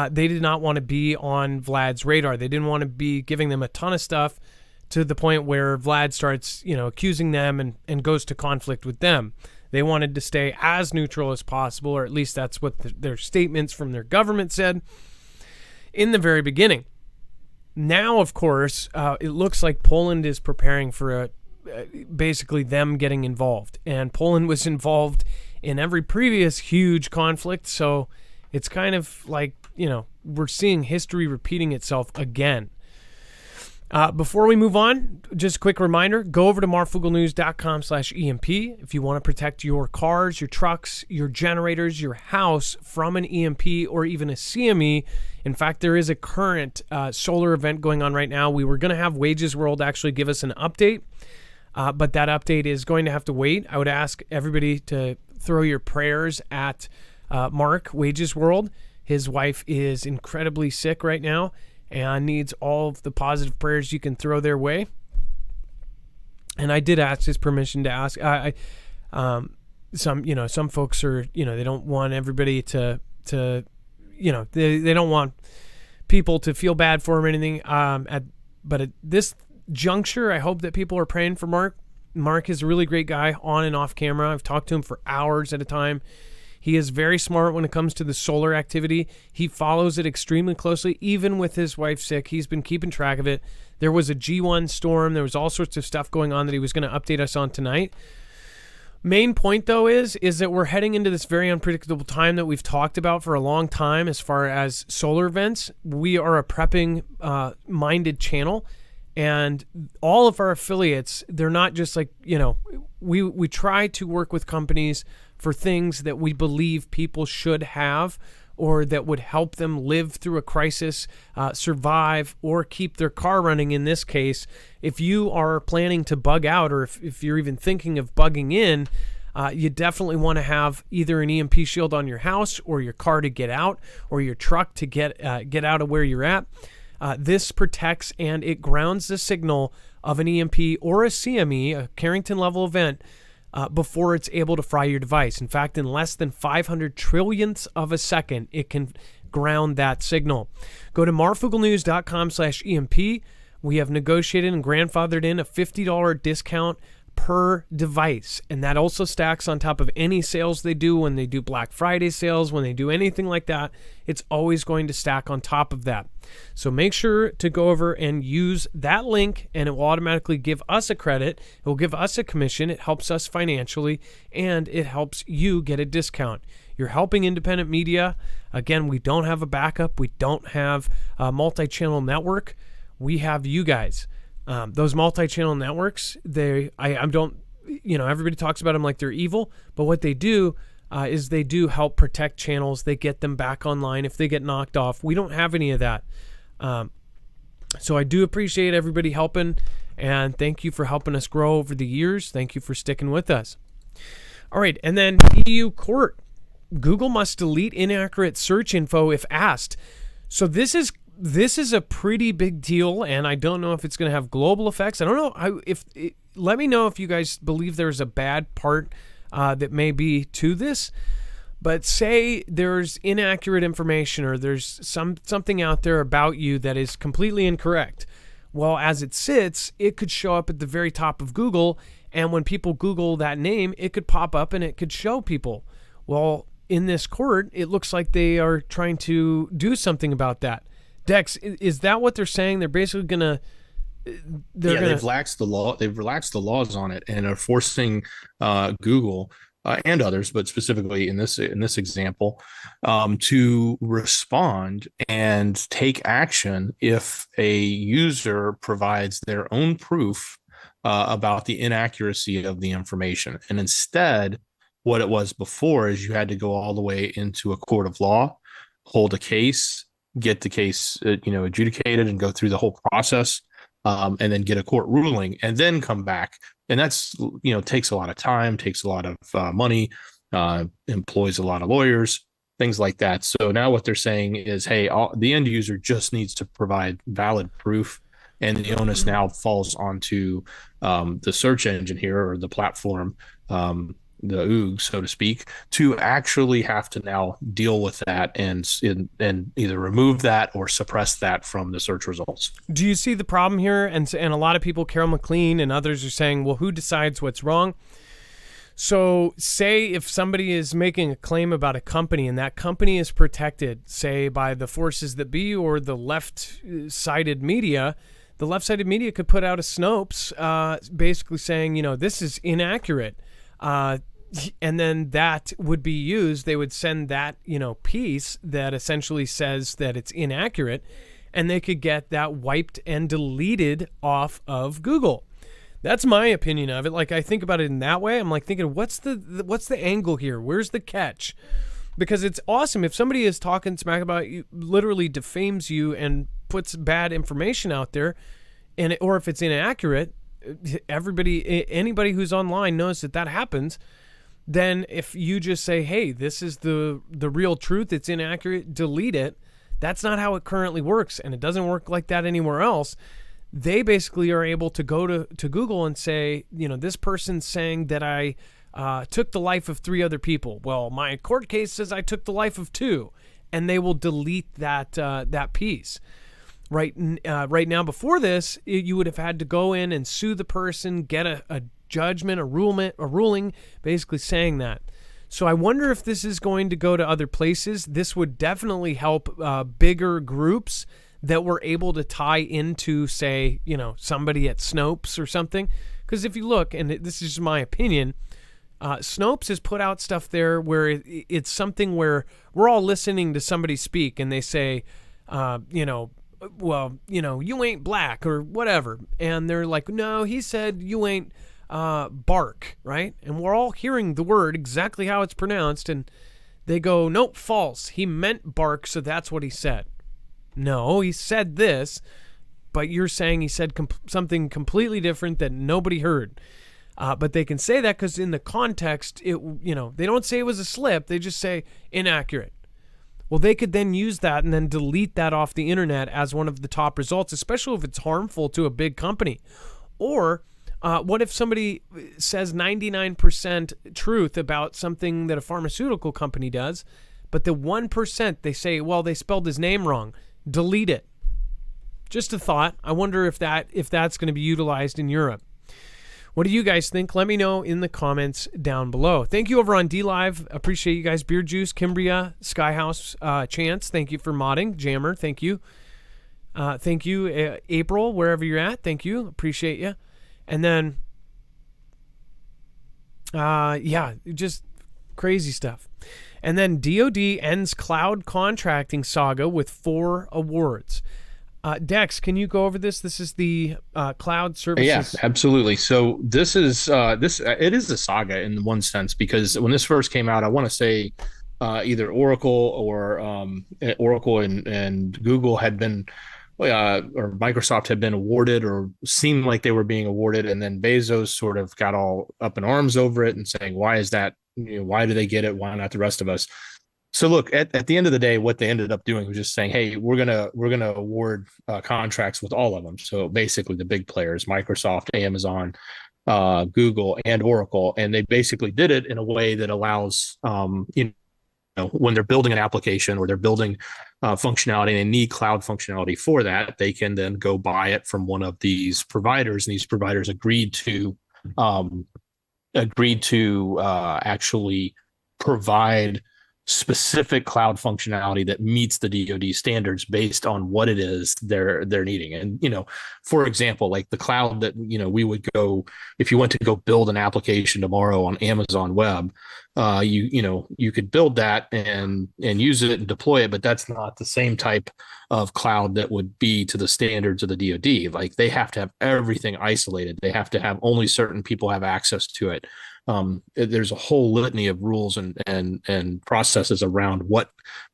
they did not want to be on Vlad's radar. They didn't want to be giving them a ton of stuff to the point where Vlad starts, accusing them and goes to conflict with them. They wanted to stay as neutral as possible, or at least that's what their statements from their government said in the very beginning. Now, of course, it looks like Poland is preparing for basically them getting involved. And Poland was involved in every previous huge conflict, so it's kind of like, we're seeing history repeating itself again. Before we move on, just a quick reminder, go over to marfooglenews.com/EMP if you want to protect your cars, your trucks, your generators, your house from an EMP or even a CME. In fact, there is a current solar event going on right now. We were going to have Wages World actually give us an update, but that update is going to have to wait. I would ask everybody to throw your prayers at Mark, Wages World. His wife is incredibly sick right now and needs all of the positive prayers you can throw their way. And I did ask his permission to ask. Some folks are, they don't want everybody to they don't want people to feel bad for him or anything. But at this juncture, I hope that people are praying for Mark. Mark is a really great guy on and off camera. I've talked to him for hours at a time. He is very smart when it comes to the solar activity. He follows it extremely closely, even with his wife sick. He's been keeping track of it. There was a G1 storm. There was all sorts of stuff going on that he was going to update us on tonight. Main point, though, is that we're heading into this very unpredictable time that we've talked about for a long time as far as solar events. We are a prepping minded channel, and all of our affiliates, they're not just like, we try to work with companies for things that we believe people should have or that would help them live through a crisis, survive, or keep their car running in this case. If you are planning to bug out, or if you're even thinking of bugging in, you definitely want to have either an EMP shield on your house or your car to get out, or your truck to get out of where you're at. This protects and it grounds the signal of an EMP or a CME, a Carrington level event, before it's able to fry your device. In fact, in less than 500 trillionths of a second, it can ground that signal. Go to marfooglenews.com/EMP. We have negotiated and grandfathered in a $50 discount per device, and that also stacks on top of any sales they do. When they do Black Friday sales, when they do anything like that, it's always going to stack on top of that. So make sure to go over and use that link, and it will automatically give us a credit. It will give us a commission. It helps us financially, and it helps you get a discount. You're helping independent media. Again, we don't have a backup. We don't have a multi-channel network. We have you guys. Those multi-channel networks, everybody talks about them like they're evil, but what they do is they do help protect channels. They get them back online if they get knocked off. We don't have any of that. So I do appreciate everybody helping, and thank you for helping us grow over the years. Thank you for sticking with us. All right, and then EU court. Google must delete inaccurate search info if asked. So this is a pretty big deal, and I don't know if it's going to have global effects. I don't know let me know if you guys believe there's a bad part that may be to this. But say there's inaccurate information, or there's something out there about you that is completely incorrect. Well, as it sits, it could show up at the very top of Google, and when people Google that name, it could pop up and it could show people. Well, in this court, it looks like they are trying to do something about that. Dex, is that what they're saying? They're basically gonna. They've relaxed the law. They've relaxed the laws on it and are forcing Google and others, but specifically in this example, to respond and take action if a user provides their own proof about the inaccuracy of the information. And instead, what it was before is you had to go all the way into a court of law, hold a case, get the case adjudicated and go through the whole process, and then get a court ruling and then come back. And that's takes a lot of time, takes a lot of money, employs a lot of lawyers, things like that. So now what they're saying is, hey, the end user just needs to provide valid proof, and the onus now falls onto the search engine here, or the platform, OOG, so to speak, to actually have to now deal with that and either remove that or suppress that from the search results. Do you see the problem here? And a lot of people, Carol McLean and others, are saying, well, who decides what's wrong? So say if somebody is making a claim about a company and that company is protected, say by the forces that be or the left-sided media, the left-sided media could put out a Snopes basically saying, this is inaccurate. And then that would be used. They would send that, piece that essentially says that it's inaccurate, and they could get that wiped and deleted off of Google. That's my opinion of it. Like, I think about it in that way. I'm like thinking, what's the angle here? Where's the catch? Because it's awesome if somebody is talking smack about you, literally defames you and puts bad information out there, or if it's inaccurate, anybody who's online knows that happens. Then if you just say, hey, this is the real truth, it's inaccurate, delete it. That's not how it currently works, and it doesn't work like that anywhere else. They basically are able to go to Google and say, this person's saying that I took the life of 3 other people. Well, my court case says I took the life of 2, and they will delete that piece. Right now, before this, you would have had to go in and sue the person, get a judgment, a ruling, basically saying that. So I wonder if this is going to go to other places. This would definitely help bigger groups that were able to tie into, say, somebody at Snopes or something. Because if you look, and this is just my opinion, Snopes has put out stuff there where it's something where we're all listening to somebody speak, and they say, you ain't black or whatever. And they're like, no, he said you ain't bark, right? And we're all hearing the word exactly how it's pronounced, and they go, nope, false. He meant bark, so that's what he said. No, he said this, but you're saying he said something completely different that nobody heard. But they can say that because in the context, they don't say it was a slip. They just say inaccurate. Well, they could then use that and then delete that off the internet as one of the top results, especially if it's harmful to a big company. Or what if somebody says 99% truth about something that a pharmaceutical company does, but the 1% they say, well, they spelled his name wrong. Delete it. Just a thought. I wonder if that's going to be utilized in Europe. What do you guys think? Let me know in the comments down below. Thank you over on DLive. Appreciate you guys. Beer Juice, Kimbria, Skyhouse, Chance. Thank you for modding. Jammer, thank you. Thank you, April, wherever you're at. Thank you. Appreciate you. And then, just crazy stuff. And then DoD ends cloud contracting saga with 4 awards. Dex, can you go over this? This is the cloud services. Yeah, absolutely. So this is it is a saga in one sense, because when this first came out, I want to say either Oracle or Oracle and Google had been or Microsoft had been awarded or seemed like they were being awarded, and then Bezos sort of got all up in arms over it and saying, why is that? Why do they get it? Why not the rest of us? So look, at the end of the day, what they ended up doing was just saying, hey, we're gonna award contracts with all of them. So basically the big players, Microsoft, Amazon, Google, and Oracle, and they basically did it in a way that allows when they're building an application or they're building functionality and they need cloud functionality for that, they can then go buy it from one of these providers, and these providers agreed to actually provide specific cloud functionality that meets the DoD standards based on what it is they're needing. And, for example, like the cloud that, we would go, if you went to go build an application tomorrow on Amazon Web, you could build that and use it and deploy it, but that's not the same type of cloud that would be to the standards of the DoD. Like they have to have everything isolated. They have to have only certain people have access to it. There's a whole litany of rules and processes around what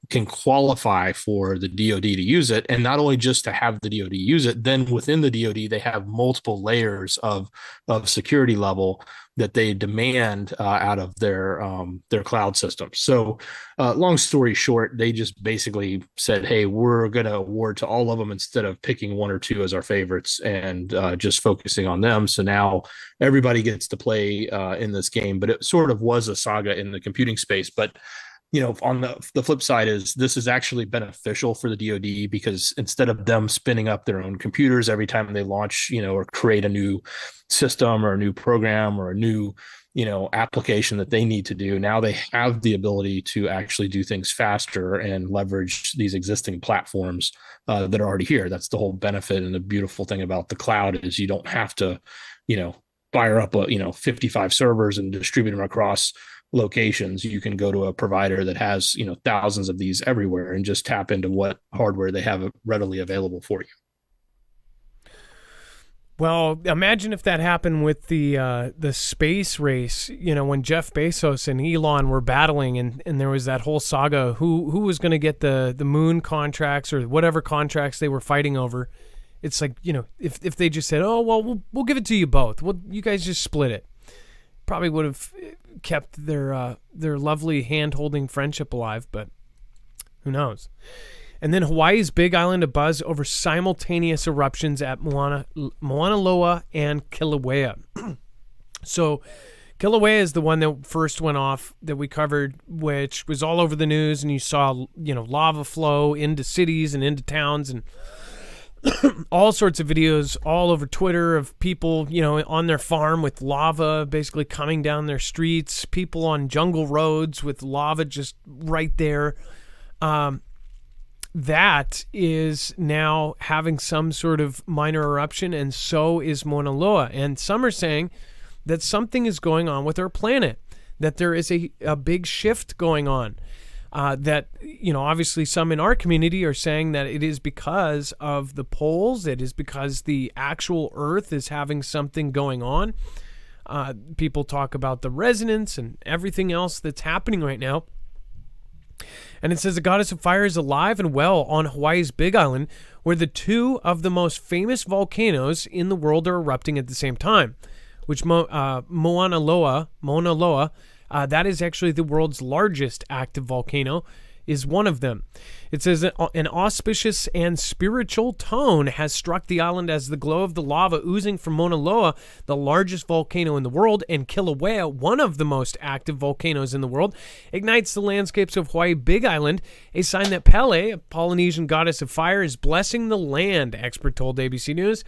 can qualify for the DoD to use it. And not only just to have the DoD use it, then within the DoD, they have multiple layers of security level that they demand out of their cloud systems. So, long story short, they just basically said, "Hey, we're going to award to all of them instead of picking one or two as our favorites and just focusing on them." So now everybody gets to play in this game, but it sort of was a saga in the computing space. But on the flip side is this is actually beneficial for the DoD, because instead of them spinning up their own computers every time they launch, or create a new system or a new program or a new, application that they need to do, now they have the ability to actually do things faster and leverage these existing platforms that are already here. That's the whole benefit and the beautiful thing about the cloud is you don't have to, fire up 55 servers and distribute them across locations. You can go to a provider that has thousands of these everywhere and just tap into what hardware they have readily available for you. Well, imagine if that happened with the space race. When Jeff Bezos and Elon were battling, and there was that whole saga who was going to get the moon contracts or whatever contracts they were fighting over. It's like, if they just said, "Oh well, we'll give it to you both. Well, you guys just split it." Probably would have kept their lovely hand-holding friendship alive, but who knows? And then Hawaii's Big Island abuzz over simultaneous eruptions at Mauna Loa and Kilauea. So Kilauea is the one that first went off that we covered, which was all over the news, and you saw lava flow into cities and into towns, and all sorts of videos all over Twitter of people, on their farm with lava basically coming down their streets, people on jungle roads with lava just right there. That is now having some sort of minor eruption, and so is Mauna Loa. And some are saying that something is going on with our planet, that there is a big shift going on. That, obviously some in our community are saying that it is because of the poles. It is because the actual Earth is having something going on. People talk about the resonance and everything else that's happening right now. And it says the goddess of fire is alive and well on Hawaii's Big Island, where the two of the most famous volcanoes in the world are erupting at the same time, which Mauna Loa, that is actually the world's largest active volcano, is one of them. It says an auspicious and spiritual tone has struck the island as the glow of the lava oozing from Mauna Loa, the largest volcano in the world, and Kilauea, one of the most active volcanoes in the world, ignites the landscapes of Hawaii Big Island, a sign that Pele, a Polynesian goddess of fire, is blessing the land, expert told ABC News.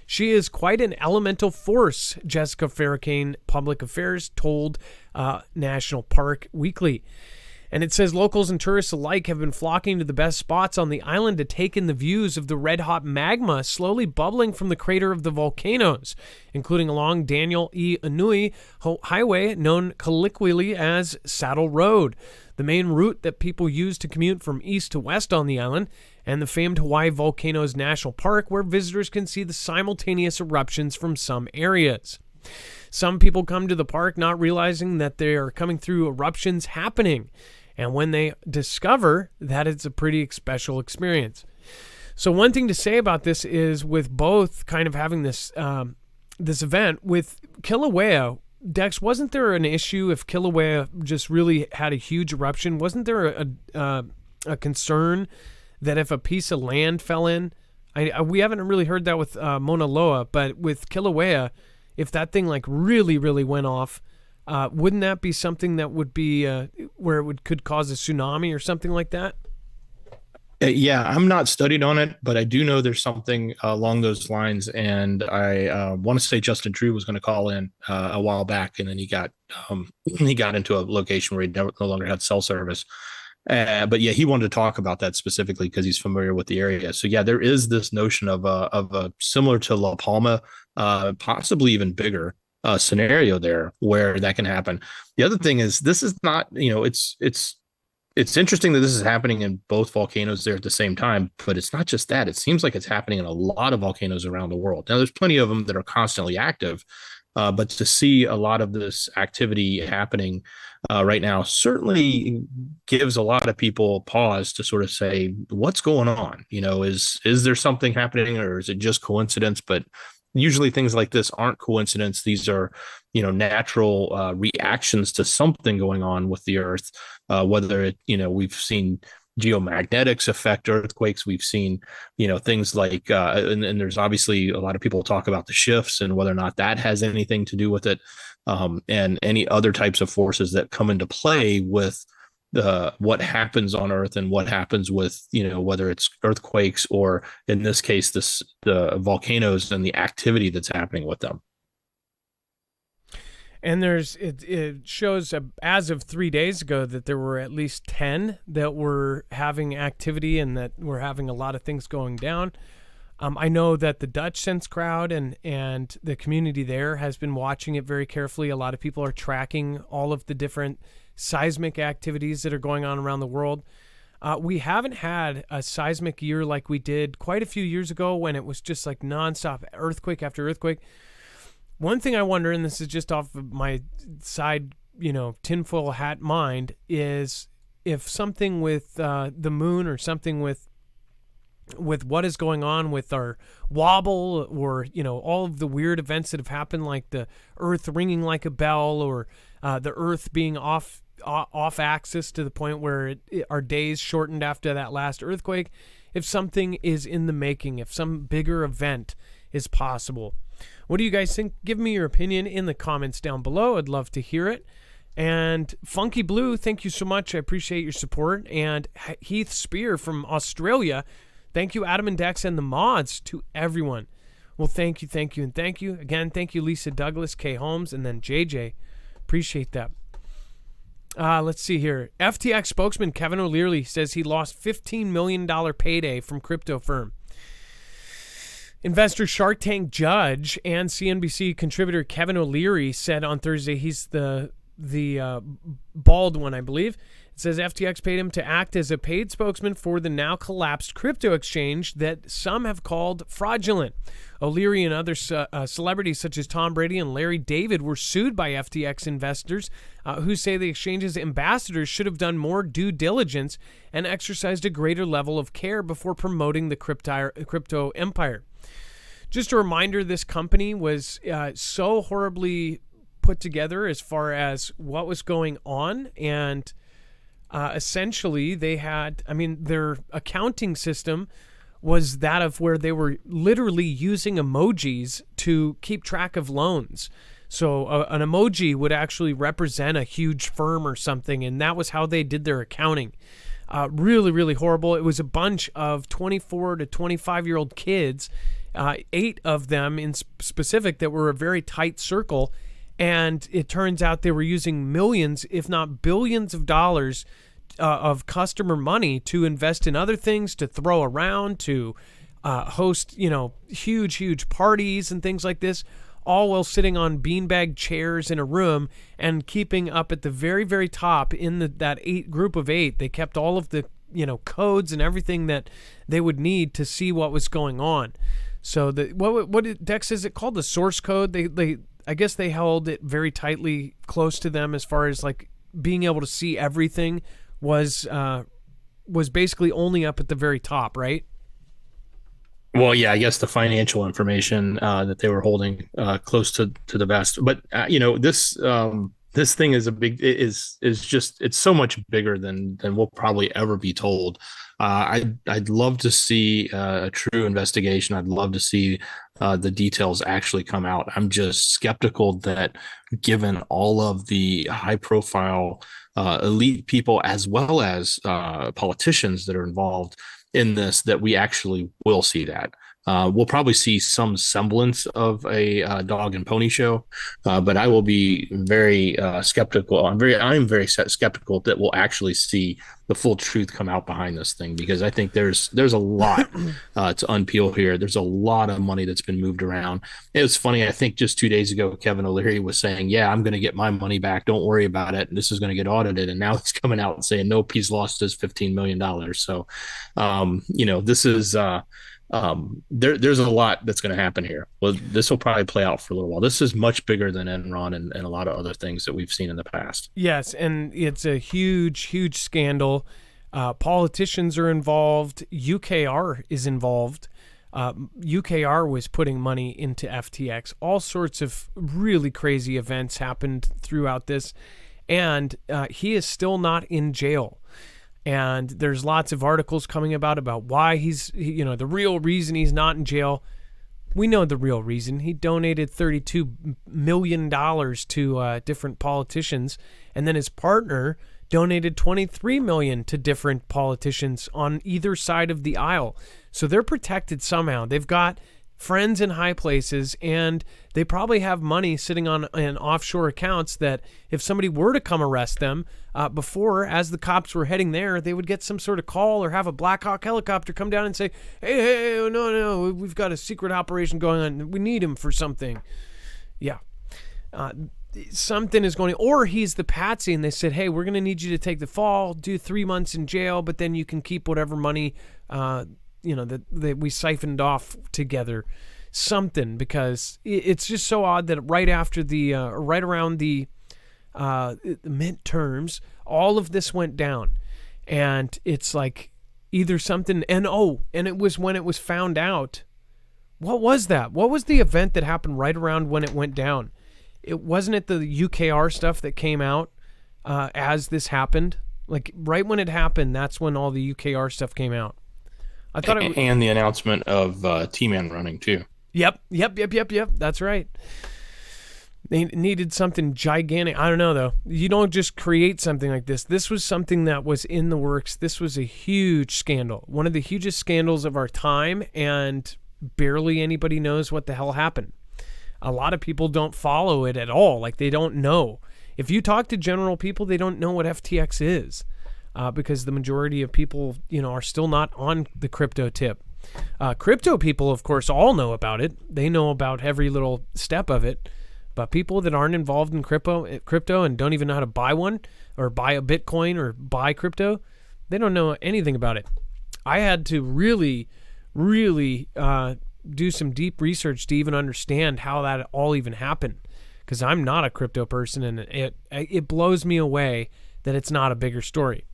She is quite an elemental force, Jessica Farrakane, Public Affairs, told National Park Weekly. And it says locals and tourists alike have been flocking to the best spots on the island to take in the views of the red-hot magma slowly bubbling from the crater of the volcanoes, including along Daniel E. Inouye Highway, known colloquially as Saddle Road, the main route that people use to commute from east to west on the island, and the famed Hawaii Volcanoes National Park, where visitors can see the simultaneous eruptions from some areas. Some people come to the park not realizing that they are coming through eruptions happening, and when they discover that, it's a pretty special experience. So one thing to say about this is, with both kind of having this this event, with Kilauea, Dex, wasn't there an issue if Kilauea just really had a huge eruption? Wasn't there a concern that if a piece of land fell in, we haven't really heard that with Mauna Loa, but with Kilauea, if that thing like really, really went off, wouldn't that be something that would be where it could cause a tsunami or something like that? Yeah, I'm not studied on it, but I do know there's something along those lines. And I want to say Justin True was going to call in a while back, and then he got into a location where he no longer had cell service. But yeah, he wanted to talk about that specifically because he's familiar with the area. So yeah, there is this notion of a similar to La Palma, possibly even bigger scenario there where that can happen. The other thing is, this is not, it's interesting that this is happening in both volcanoes there at the same time, but it's not just that. It seems like it's happening in a lot of volcanoes around the world. Now, there's plenty of them that are constantly active, but to see a lot of this activity happening right now certainly gives a lot of people pause to sort of say, what's going on? Is there something happening, or is it just coincidence? But usually things like this aren't coincidence. These are, natural reactions to something going on with the Earth. Whether we've seen geomagnetics affect earthquakes. We've seen, things like, and there's obviously a lot of people talk about the shifts and whether or not that has anything to do with it, and any other types of forces that come into play with what happens on Earth and what happens with, whether it's earthquakes or in this case, the volcanoes and the activity that's happening with them. And it shows as of 3 days ago that there were at least 10 that were having activity and that were having a lot of things going down. I know that the Dutch Sense crowd and the community there has been watching it very carefully. A lot of people are tracking all of the different seismic activities that are going on around the world. We haven't had a seismic year like we did quite a few years ago when it was just like nonstop earthquake after earthquake. One thing I wonder, and this is just off of my side, tinfoil hat mind, is if something with the moon or something with what is going on with our wobble, or all of the weird events that have happened, like the Earth ringing like a bell, or the Earth being off axis to the point where our days shortened after that last earthquake. If something is in the making, if some bigger event is possible. What do you guys think? Give me your opinion in the comments down below. I'd love to hear it. And Funky Blue, thank you so much. I appreciate your support. And Heath Spear from Australia, thank you, Adam and Dex and the mods, to everyone. Well, thank you, and thank you. Again, thank you, Lisa Douglas, K. Holmes, and then JJ. Appreciate that. Let's see here. FTX spokesman Kevin O'Leary says he lost $15 million payday from crypto firm. Investor Shark Tank judge and CNBC contributor Kevin O'Leary said on Thursday, he's the bald one, I believe. It says FTX paid him to act as a paid spokesman for the now collapsed crypto exchange that some have called fraudulent. O'Leary and other celebrities such as Tom Brady and Larry David were sued by FTX investors who say the exchange's ambassadors should have done more due diligence and exercised a greater level of care before promoting the crypto empire. Just a reminder, this company was so horribly put together as far as what was going on, and essentially they had, their accounting system was that of where they were literally using emojis to keep track of loans. So an emoji would actually represent a huge firm or something, and that was how they did their accounting. Really, really horrible. It was a bunch of 24 to 25-year-old kids, 8 of them in specific, that were a very tight circle. And it turns out they were using millions, if not billions of dollars of customer money to invest in other things, to throw around, to host, huge parties and things like this, all while sitting on beanbag chairs in a room and keeping up at the very, very top in that group of 8. They kept all of the, codes and everything that they would need to see what was going on. So Dex, is it called the source code? I guess they held it very tightly close to them as far as like being able to see everything was basically only up at the very top, right? Well, yeah, I guess the financial information that they were holding close to the vest. But this thing is it's so much bigger than we'll probably ever be told. I'd love to see a true investigation. I'd love to see the details actually come out. I'm just skeptical that, given all of the high profile elite people as well as politicians that are involved in this, that we actually will see that. We'll probably see some semblance of a dog and pony show, but I will be very skeptical. I'm very skeptical that we'll actually see the full truth come out behind this thing, because I think there's a lot to unpeel here. There's a lot of money that's been moved around. It was funny. I think just 2 days ago, Kevin O'Leary was saying, "Yeah, I'm going to get my money back. Don't worry about it. And this is going to get audited." And now he's coming out and saying, "Nope, he's lost his $15 million." So, this is. There's a lot that's going to happen here. Well, this will probably play out for a little while. This is much bigger than Enron and a lot of other things that we've seen in the past. Yes, and it's a huge scandal. Politicians are involved. UKR is involved. UKR was putting money into FTX. All sorts of really crazy events happened throughout this, and he is still not in jail. And there's lots of articles coming about why the real reason he's not in jail. We know the real reason. He donated $32 million to different politicians, and then his partner donated $23 million to different politicians on either side of the aisle. So they're protected somehow. They've got friends in high places, and they probably have money sitting on in offshore accounts that if somebody were to come arrest them, before, as the cops were heading there, they would get some sort of call or have a Black Hawk helicopter come down and say, hey, no, we've got a secret operation going on. We need him for something. Yeah. Something is going on. Or he's the patsy, and they said, hey, we're going to need you to take the fall, do 3 months in jail, but then you can keep whatever money that we siphoned off together, something, because it's just so odd that right after right around the midterms, all of this went down, and it's like either something, and it was when it was found out. What was that? What was the event that happened right around when it went down? It wasn't it the UKR stuff that came out as this happened? Like right when it happened, that's when all the UKR stuff came out. I thought and the announcement of T-Man running too. Yep. That's right. They needed something gigantic. I don't know, though. You don't just create something like this. This was something that was in the works. This was a huge scandal. One of the hugest scandals of our time, and barely anybody knows what the hell happened. A lot of people don't follow it at all. Like, they don't know. If you talk to general people, they don't know what FTX is. Because the majority of people, are still not on the crypto tip. Crypto people, of course, all know about it. They know about every little step of it. But people that aren't involved in crypto and don't even know how to buy one or buy a Bitcoin or buy crypto, they don't know anything about it. I had to really, really do some deep research to even understand how that all even happened. Because I'm not a crypto person, and it blows me away that it's not a bigger story.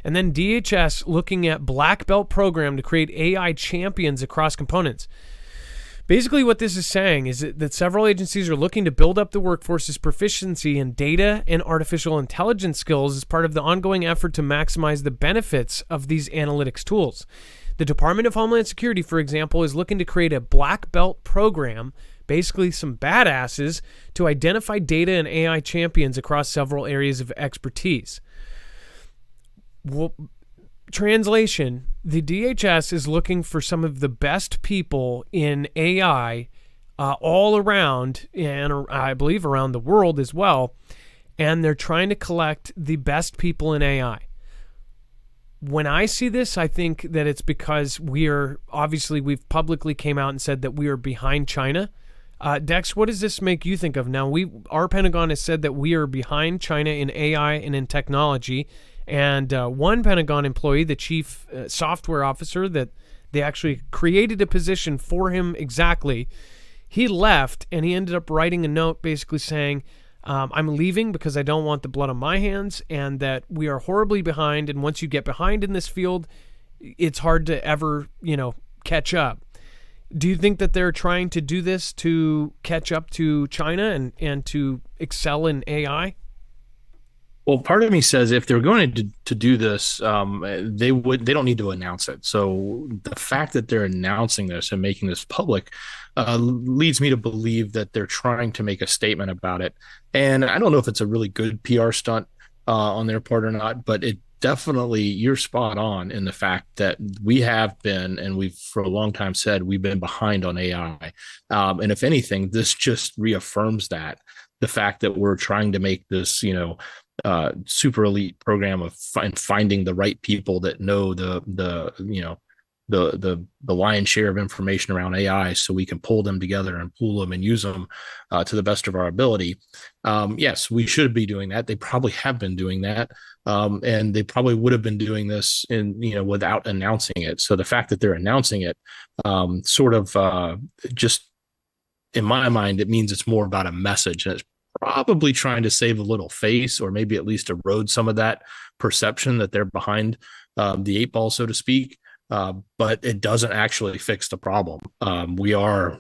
And then DHS looking at black belt program to create AI champions across components. Basically what this is saying is that several agencies are looking to build up the workforce's proficiency in data and artificial intelligence skills as part of the ongoing effort to maximize the benefits of these analytics tools. The Department of Homeland Security, for example, is looking to create a black belt program, basically some badasses, to identify data and AI champions across several areas of expertise. Well, translation, the DHS is looking for some of the best people in AI all around, and I believe around the world as well, and they're trying to collect the best people in AI. When I see this, I think that it's because we've publicly came out and said that we are behind China. Dex, what does this make you think of? Now, our Pentagon has said that we are behind China in AI and in technology. And one Pentagon employee, the chief software officer, that they actually created a position for him exactly, he left, and he ended up writing a note basically saying, I'm leaving because I don't want the blood on my hands, and that we are horribly behind, and once you get behind in this field, it's hard to ever, catch up. Do you think that they're trying to do this to catch up to China and to excel in AI? Well, part of me says if they're going to do this, they don't need to announce it. So the fact that they're announcing this and making this public leads me to believe that they're trying to make a statement about it. And I don't know if it's a really good PR stunt on their part or not, but it definitely, you're spot on in the fact that we have been, and we've for a long time said we've been behind on AI. And if anything, this just reaffirms that. The fact that we're trying to make this, super elite program of finding the right people that know the lion's share of information around AI, so we can pull them together and pool them and use them to the best of our ability. Yes, we should be doing that. They probably have been doing that, and they probably would have been doing this without announcing it. So the fact that they're announcing it, just in my mind, it means it's more about a message, and it's probably trying to save a little face, or maybe at least erode some of that perception that they're behind the eight ball, so to speak. but it doesn't actually fix the problem. We are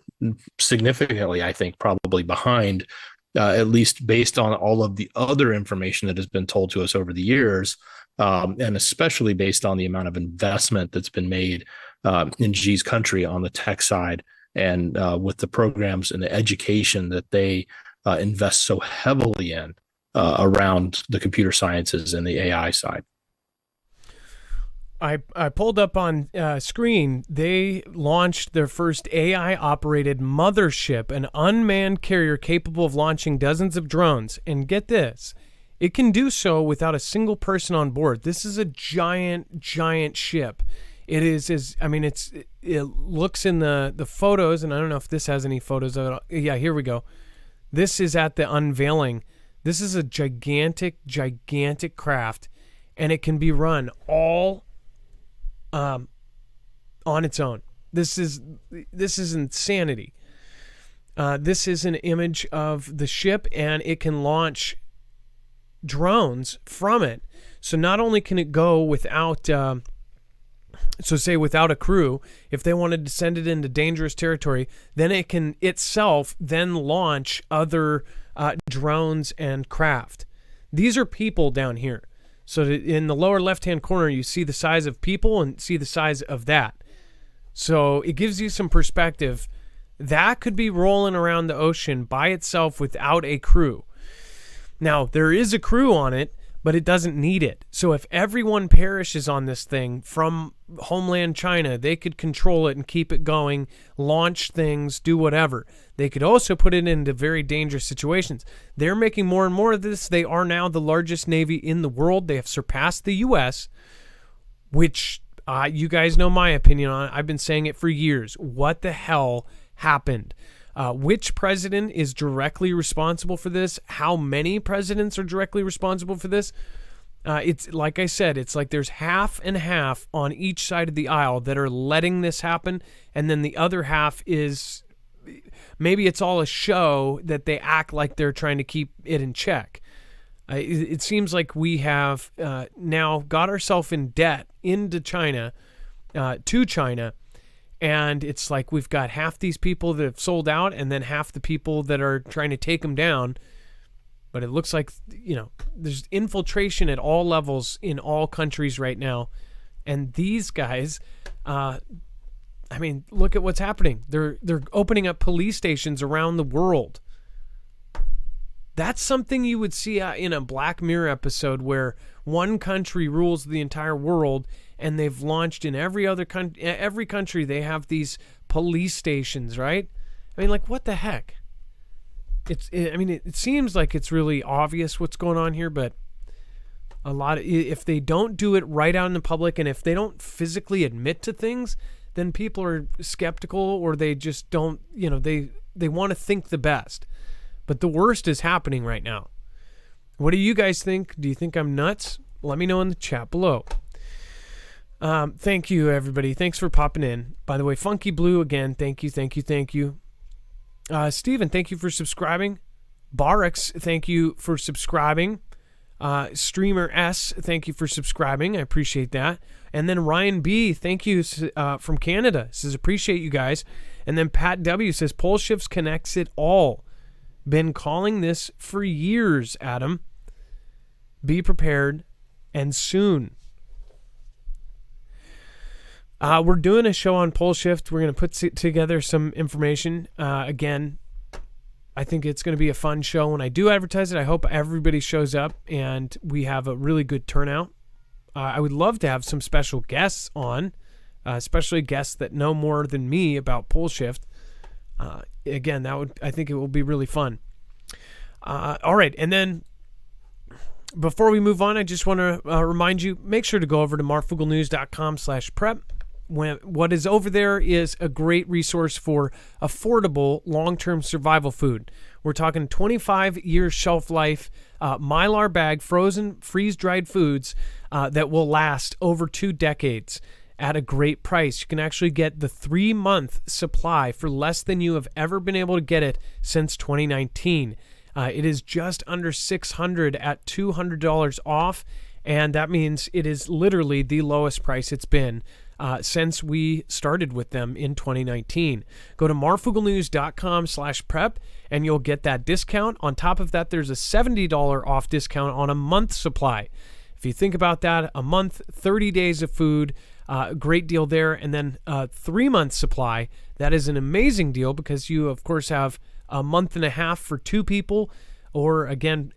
significantly, I think, probably behind, at least based on all of the other information that has been told to us over the years, and especially based on the amount of investment that's been made in Xi's country on the tech side, and with the programs and the education that they invest so heavily in around the computer sciences and the AI side. I pulled up on screen. They launched their first AI-operated mothership, an unmanned carrier capable of launching dozens of drones. And get this, it can do so without a single person on board. This is a giant, giant ship. It looks in the photos, and I don't know if this has any photos of it. Yeah, here we go. This is at the unveiling. This is a gigantic, gigantic craft, and it can be run all on its own. This is insanity. This is an image of the ship, and it can launch drones from it. So not only can it go without, without a crew, if they wanted to send it into dangerous territory, then it can itself then launch other drones and craft. These are people down here. So in the lower left-hand corner, you see the size of people and see the size of that. So it gives you some perspective. That could be rolling around the ocean by itself without a crew. Now, there is a crew on it, but it doesn't need it. So if everyone perishes on this thing from homeland China, they could control it and keep it going, launch things, do whatever. They could also put it into very dangerous situations. They're making more and more of this. They are now the largest Navy in the world. They have surpassed the U.S., which you guys know my opinion on. I've been saying it for years. What the hell happened? Which president is directly responsible for this? How many presidents are directly responsible for this? It's like I said, it's like there's half and half on each side of the aisle that are letting this happen, and then the other half is maybe it's all a show that they act like they're trying to keep it in check. It seems like we have now got ourselves in debt into China, to China. And it's like we've got half these people that have sold out and then half the people that are trying to take them down. But it looks like, there's infiltration at all levels in all countries right now. And these guys, look at what's happening. They're opening up police stations around the world. That's something you would see in a Black Mirror episode where one country rules the entire world, and they've launched in every country. They have these police stations, right? What the heck? It seems like it's really obvious what's going on here, but if they don't do it right out in the public, and if they don't physically admit to things, then people are skeptical, or they just don't, they want to think the best. But the worst is happening right now. What do you guys think? Do you think I'm nuts? Let me know in the chat below. Thank you, everybody. Thanks for popping in. By the way, Funky Blue, again, thank you. Steven, thank you for subscribing. Barracks, thank you for subscribing. Streamer S, thank you for subscribing. I appreciate that. And then Ryan B, thank you from Canada. Says, appreciate you guys. And then Pat W says, Pole Shifts connects it all. Been calling this for years, Adam. Be prepared, and soon. We're doing a show on Pole Shift. We're going to put together some information. Again, I think it's going to be a fun show. When I do advertise it, I hope everybody shows up and we have a really good turnout. I would love to have some special guests on, especially guests that know more than me about Pole Shift. Again, I think it will be really fun. All right, and then before we move on, I just want to remind you, make sure to go over to marfooglenews.com/prep. What is over there is a great resource for affordable long-term survival food. We're talking 25-year shelf life, Mylar bag, frozen, freeze-dried foods that will last over 2 decades at a great price. You can actually get the 3-month supply for less than you have ever been able to get it since 2019. It is just under $600 at $200 off, and that means it is literally the lowest price it's been since we started with them in 2019. Go to marfooglenews.com/prep and you'll get that discount. On top of that, there's a $70 off discount on a month supply. If you think about that, a month, 30 days of food, great deal there. And then a 3-month supply, that is an amazing deal because you, of course, have a month and a half for 2 people, or again,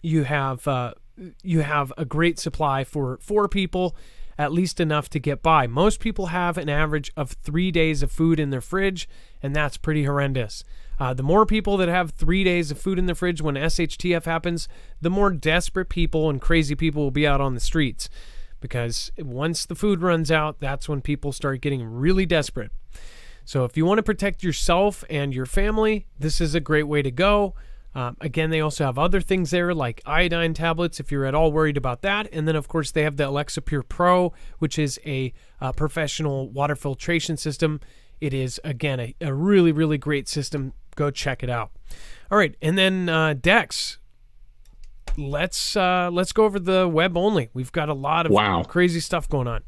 you have a great supply for 4 people, at least enough to get by. Most people have an average of 3 days of food in their fridge, and that's pretty horrendous. The more people that have 3 days of food in the fridge when SHTF happens, the more desperate people and crazy people will be out on the streets. Because once the food runs out, that's when people start getting really desperate. So if you want to protect yourself and your family, this is a great way to go. Again, they also have other things there like iodine tablets if you're at all worried about that. And then, of course, they have the Alexa Pure Pro, which is a professional water filtration system. It is, again, a really, really great system. Go check it out. All right, and then Dex. Let's go over the web only. We've got a lot of crazy stuff going on.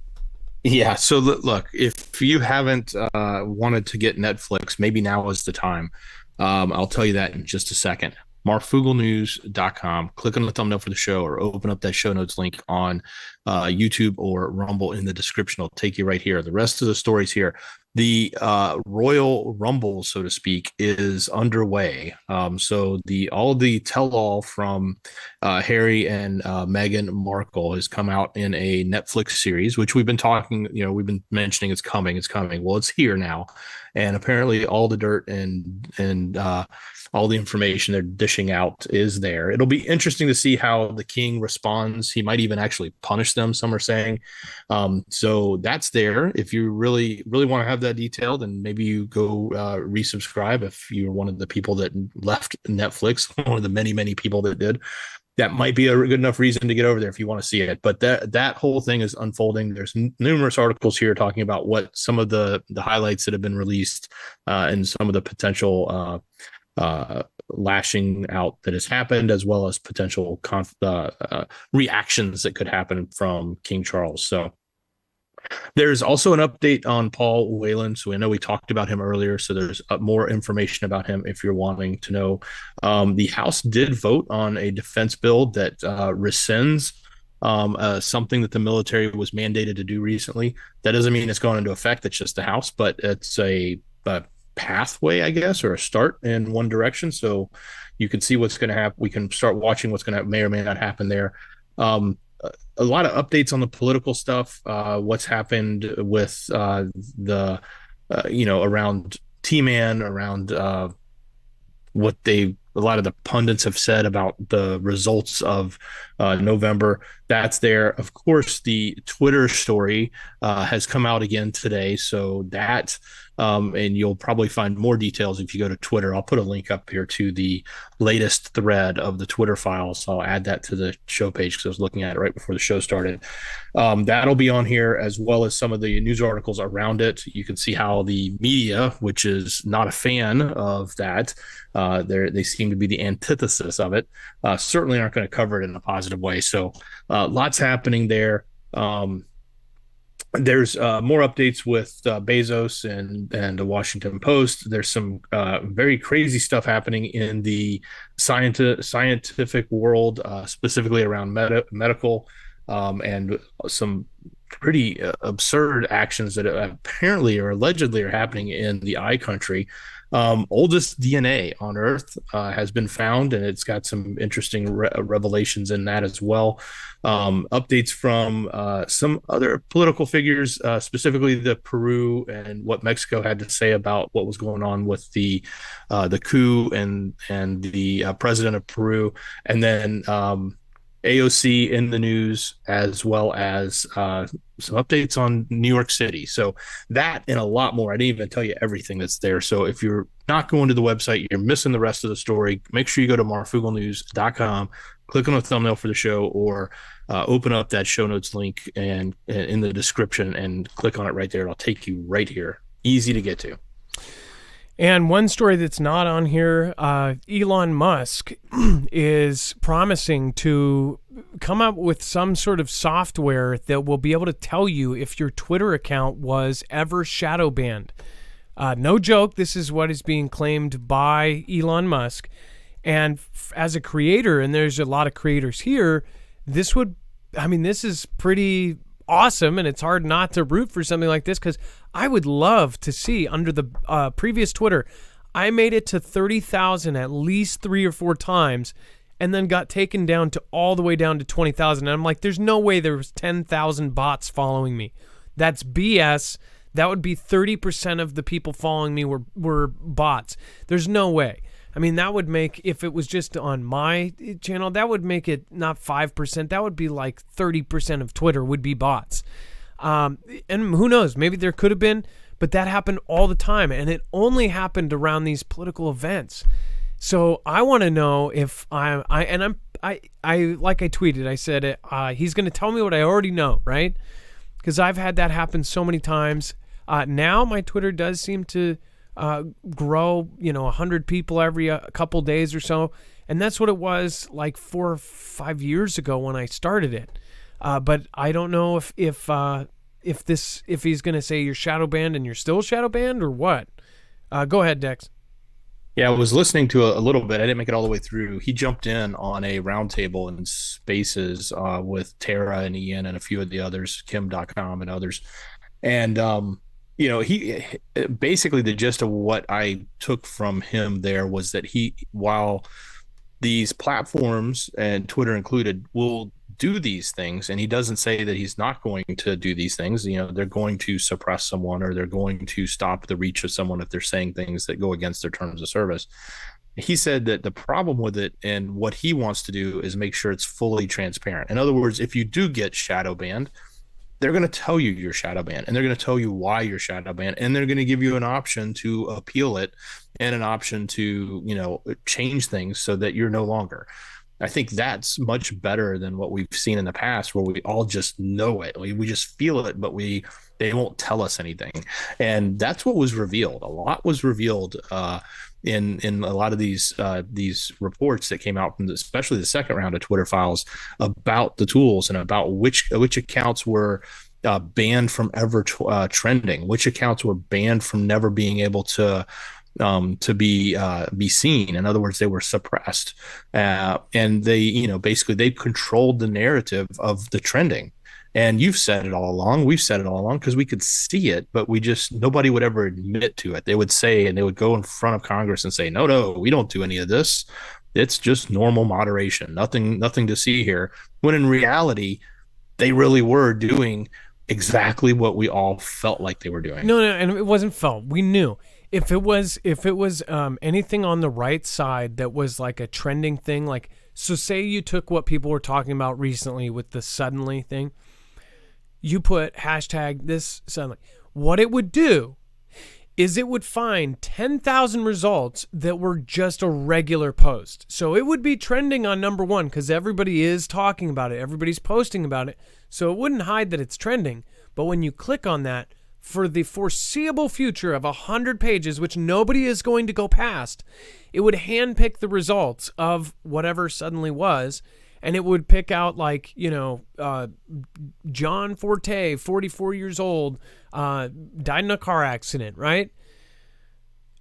Yeah. So look, if you haven't wanted to get Netflix, maybe now is the time. I'll tell you that in just a second. Marfooglenews.com. Click on the thumbnail for the show or open up that show notes link on YouTube or Rumble in the description. I'll take you right here. The rest of the stories here. The Royal Rumble, so to speak, is underway. So all the tell-all from Harry and Meghan Markle has come out in a Netflix series, which we've been talking, we've been mentioning it's coming. Well, it's here now. And apparently all the dirt and all the information they're dishing out is there. It'll be interesting to see how the king responds. He might even actually punish them, some are saying. So that's there. If you really, really want to have that detail, then maybe you go resubscribe if you're one of the people that left Netflix, one of the many, many people that did. That might be a good enough reason to get over there if you want to see it. But that whole thing is unfolding. There's numerous articles here talking about what some of the highlights that have been released and some of the potential lashing out that has happened, as well as potential reactions that could happen from King Charles. So there's also an update on Paul Whelan. So I know we talked about him earlier. So there's more information about him if you're wanting to know. The House did vote on a defense bill that rescinds something that the military was mandated to do recently. That doesn't mean it's gone into effect. It's just the House, but it's a pathway, I guess, or a start in one direction. So you can see what's going to happen. We can start watching what's going to may or may not happen there. A lot of updates on the political stuff, what's happened with around T-Man, around a lot of the pundits have said about the results of November. That's there. Of course, the Twitter story has come out again today. So that, and you'll probably find more details if you go to Twitter. I'll put a link up here to the latest thread of the Twitter files. So I'll add that to the show page because I was looking at it right before the show started. That'll be on here, as well as some of the news articles around it. You can see how the media, which is not a fan of that, they seem to be the antithesis of it, certainly aren't going to cover it in a positive way. So lots happening there. There's more updates with Bezos and the Washington Post. There's some very crazy stuff happening in the scientific world, specifically around medical, and some pretty absurd actions that apparently or allegedly are happening in the I country. Oldest DNA on Earth has been found, and it's got some interesting revelations in that as well. Updates from some other political figures, specifically the Peru and what Mexico had to say about what was going on with the coup and the president of Peru, and then AOC in the news, as well as some updates on New York City. So that and a lot more. I didn't even tell you everything that's there. So if you're not going to the website, you're missing the rest of the story. Make sure you go to marfooglenews.com, click on the thumbnail for the show, or open up that show notes link and in the description and click on it right there. It'll take you right here. Easy to get to. And one story that's not on here, Elon Musk is promising to come up with some sort of software that will be able to tell you if your Twitter account was ever shadow banned. No joke, this is what is being claimed by Elon Musk. And as a creator, and there's a lot of creators here, this is pretty awesome, and it's hard not to root for something like this, because I would love to see under the previous Twitter, I made it to 30,000 at least 3 or 4 times, and then got taken down to all the way down to 20,000. And I'm like, there's no way there was 10,000 bots following me. That's BS. That would be 30% of the people following me were bots. There's no way. I mean, that would make, if it was just on my channel, that would make it not 5%. That would be like 30% of Twitter would be bots. And who knows, maybe there could have been, but that happened all the time. And it only happened around these political events. So I want to know if I like I tweeted, I said, he's going to tell me what I already know, right? Because I've had that happen so many times. Now my Twitter does seem to grow, 100 people every couple days or so. And that's what it was like 4 or 5 years ago when I started it. But I don't know if he's going to say you're shadow banned and you're still shadow banned or what. Go ahead, Dex. Yeah, I was listening to a little bit. I didn't make it all the way through. He jumped in on a roundtable in Spaces with Tara and Ian and a few of the others, Kim.com and others. And, he basically, the gist of what I took from him there was that while these platforms, and Twitter included, will do these things, and he doesn't say that he's not going to do these things, they're going to suppress someone or they're going to stop the reach of someone if they're saying things that go against their terms of service. He said that the problem with it and what he wants to do is make sure it's fully transparent. In other words, if you do get shadow banned, they're going to tell you you're shadow banned, and they're going to tell you why you're shadow banned, and they're going to give you an option to appeal it and an option to, change things so that you're no longer. I think that's much better than what we've seen in the past, where we all just know it. We just feel it, but they won't tell us anything. And that's what was revealed. A lot was revealed in a lot of these reports that came out from especially the second round of Twitter files about the tools and about which accounts were banned from ever trending, which accounts were banned from never being able to be seen. In other words, they were suppressed, and they, basically they controlled the narrative of the trending. And you've said it all along. We've said it all along because we could see it, but nobody would ever admit to it. They would say, and they would go in front of Congress and say, no, we don't do any of this. It's just normal moderation. Nothing to see here. When in reality, they really were doing exactly what we all felt like they were doing. No, and it wasn't felt. We knew. If it was anything on the right side that was like a trending thing, like, so say you took what people were talking about recently with the suddenly thing, you put hashtag this suddenly. What it would do is it would find 10,000 results that were just a regular post. So it would be trending on number 1 because everybody is talking about it. Everybody's posting about it. So it wouldn't hide that it's trending. But when you click on that, for the foreseeable future of 100 pages, which nobody is going to go past, it would handpick the results of whatever suddenly was, and it would pick out like, John Forte, 44 years old, died in a car accident, right?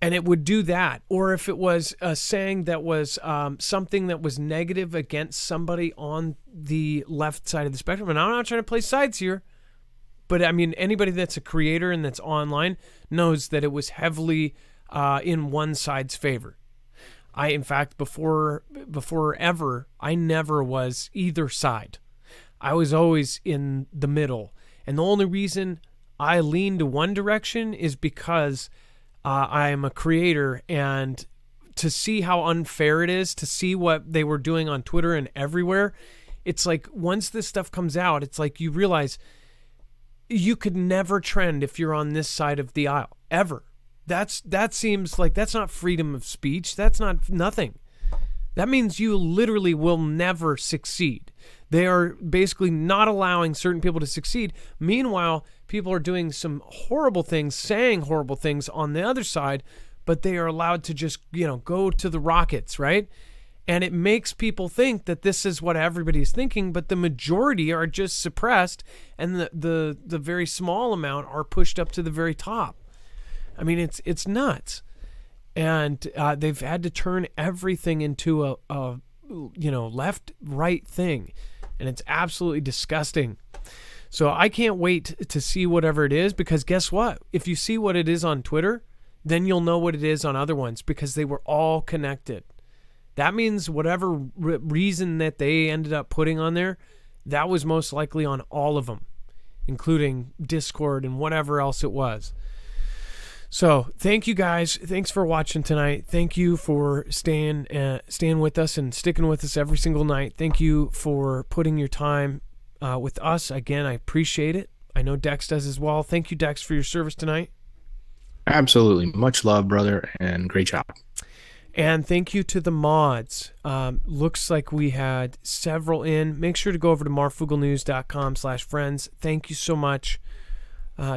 And it would do that. Or if it was a saying that was something that was negative against somebody on the left side of the spectrum, and I'm not trying to play sides here, but I mean, anybody that's a creator and that's online knows that it was heavily in one side's favor. In fact, before ever, I never was either side. I was always in the middle. And the only reason I lean to one direction is because I am a creator, and to see how unfair it is, to see what they were doing on Twitter and everywhere, it's like once this stuff comes out, it's like you realize you could never trend if you're on this side of the aisle, ever. That seems like that's not freedom of speech. That's not nothing. That means you literally will never succeed. They are basically not allowing certain people to succeed. Meanwhile, people are doing some horrible things, saying horrible things on the other side, but they are allowed to just, go to the rockets, right? And it makes people think that this is what everybody's thinking, but the majority are just suppressed, and the very small amount are pushed up to the very top. I mean, it's nuts. And they've had to turn everything into a left-right thing, and it's absolutely disgusting. So I can't wait to see whatever it is, because guess what? If you see what it is on Twitter, then you'll know what it is on other ones, because they were all connected. That means whatever reason that they ended up putting on there, that was most likely on all of them, including Discord and whatever else it was. So thank you guys. Thanks for watching tonight. Thank you for staying with us and sticking with us every single night. Thank you for putting your time with us. Again, I appreciate it. I know Dex does as well. Thank you, Dex, for your service tonight. Absolutely. Much love, brother, and great job. And thank you to the mods. Looks like we had several in. Make sure to go over to marfooglenews.com/friends. Thank you so much.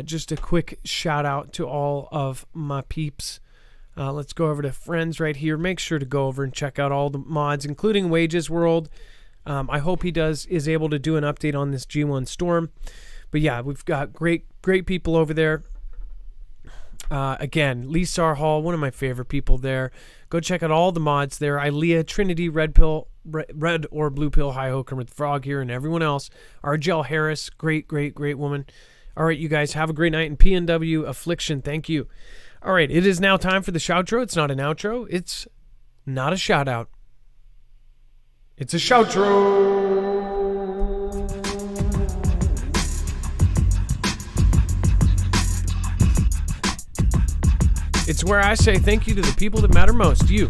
Just a quick shout out to all of my peeps. Let's go over to friends right here. Make sure to go over and check out all the mods, including Wages World. I hope he is able to do an update on this G1 Storm. But yeah, we've got great people over there. Again, Lisar Hall, one of my favorite people there. Go check out all the mods there. Ilea, Trinity, Red or Blue Pill, High Ho, Kermit the Frog here, and everyone else. Argel Harris, great woman. All right, you guys, have a great night. And PNW Affliction, thank you. All right, it is now time for the shoutro. It's not an outro. It's not a shout out. It's a shoutro. It's where I say thank you to the people that matter most, you.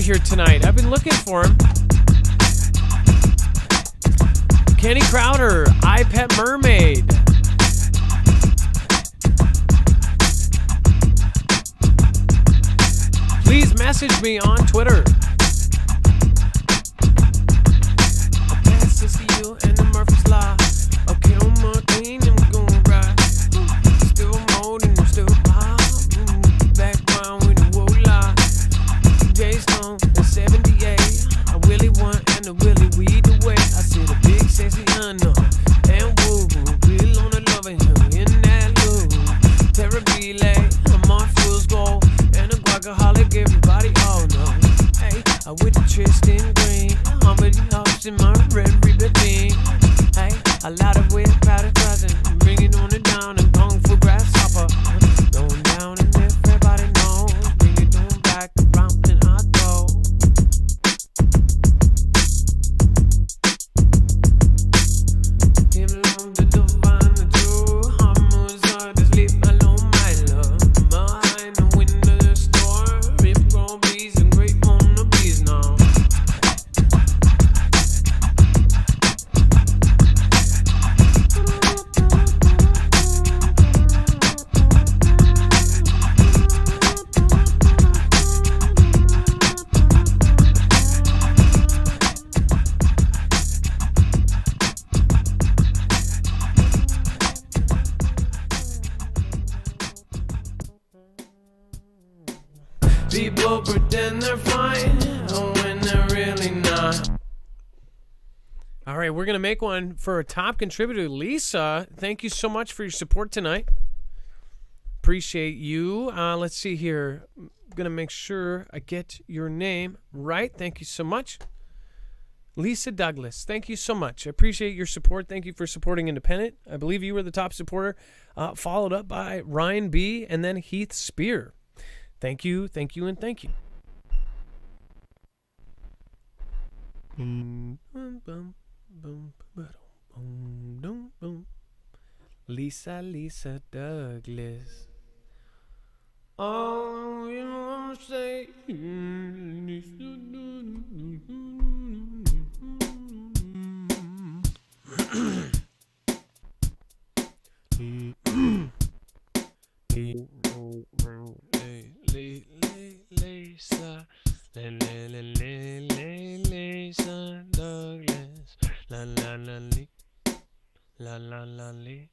Here tonight. I've been looking for him. Kenny Crowder, I Pet Mermaid. Please message me on Twitter. You and the Murphy's Law. Okay, I'm a queen, I'm gonna ride. Still molding, still pop. Background with the wool lie. J-Stone, the 78. I really want and I really weed the way. I see the big sexy unknown. And woo, real on the loving him in that loop. Terribly Tristan Green, Humpty Hops in my red ribbon bean. Hey, a lot of weird powder cousin, bring it on it down and kung fu grasshopper. Going down and everybody knows, bring it on back around and I go. Him love the divine, the true, harmonious, just leave alone my love. Behind the window of the store, rip grown bees and great on the bees now. People pretend they're fine when they're really not. All right, we're going to make one for a top contributor. Lisa, thank you so much for your support tonight. Appreciate you. Let's see here. I'm going to make sure I get your name right. Thank you so much. Lisa Douglas, thank you so much. I appreciate your support. Thank you for supporting Independent. I believe you were the top supporter, followed up by Ryan B. and then Heath Spear. Thank you, and thank you. Lisa Douglas. Oh, you know what I'm saying? Lisa, Lisa Douglas, la la la li, la la la li,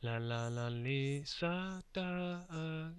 la la la Lisa Douglas.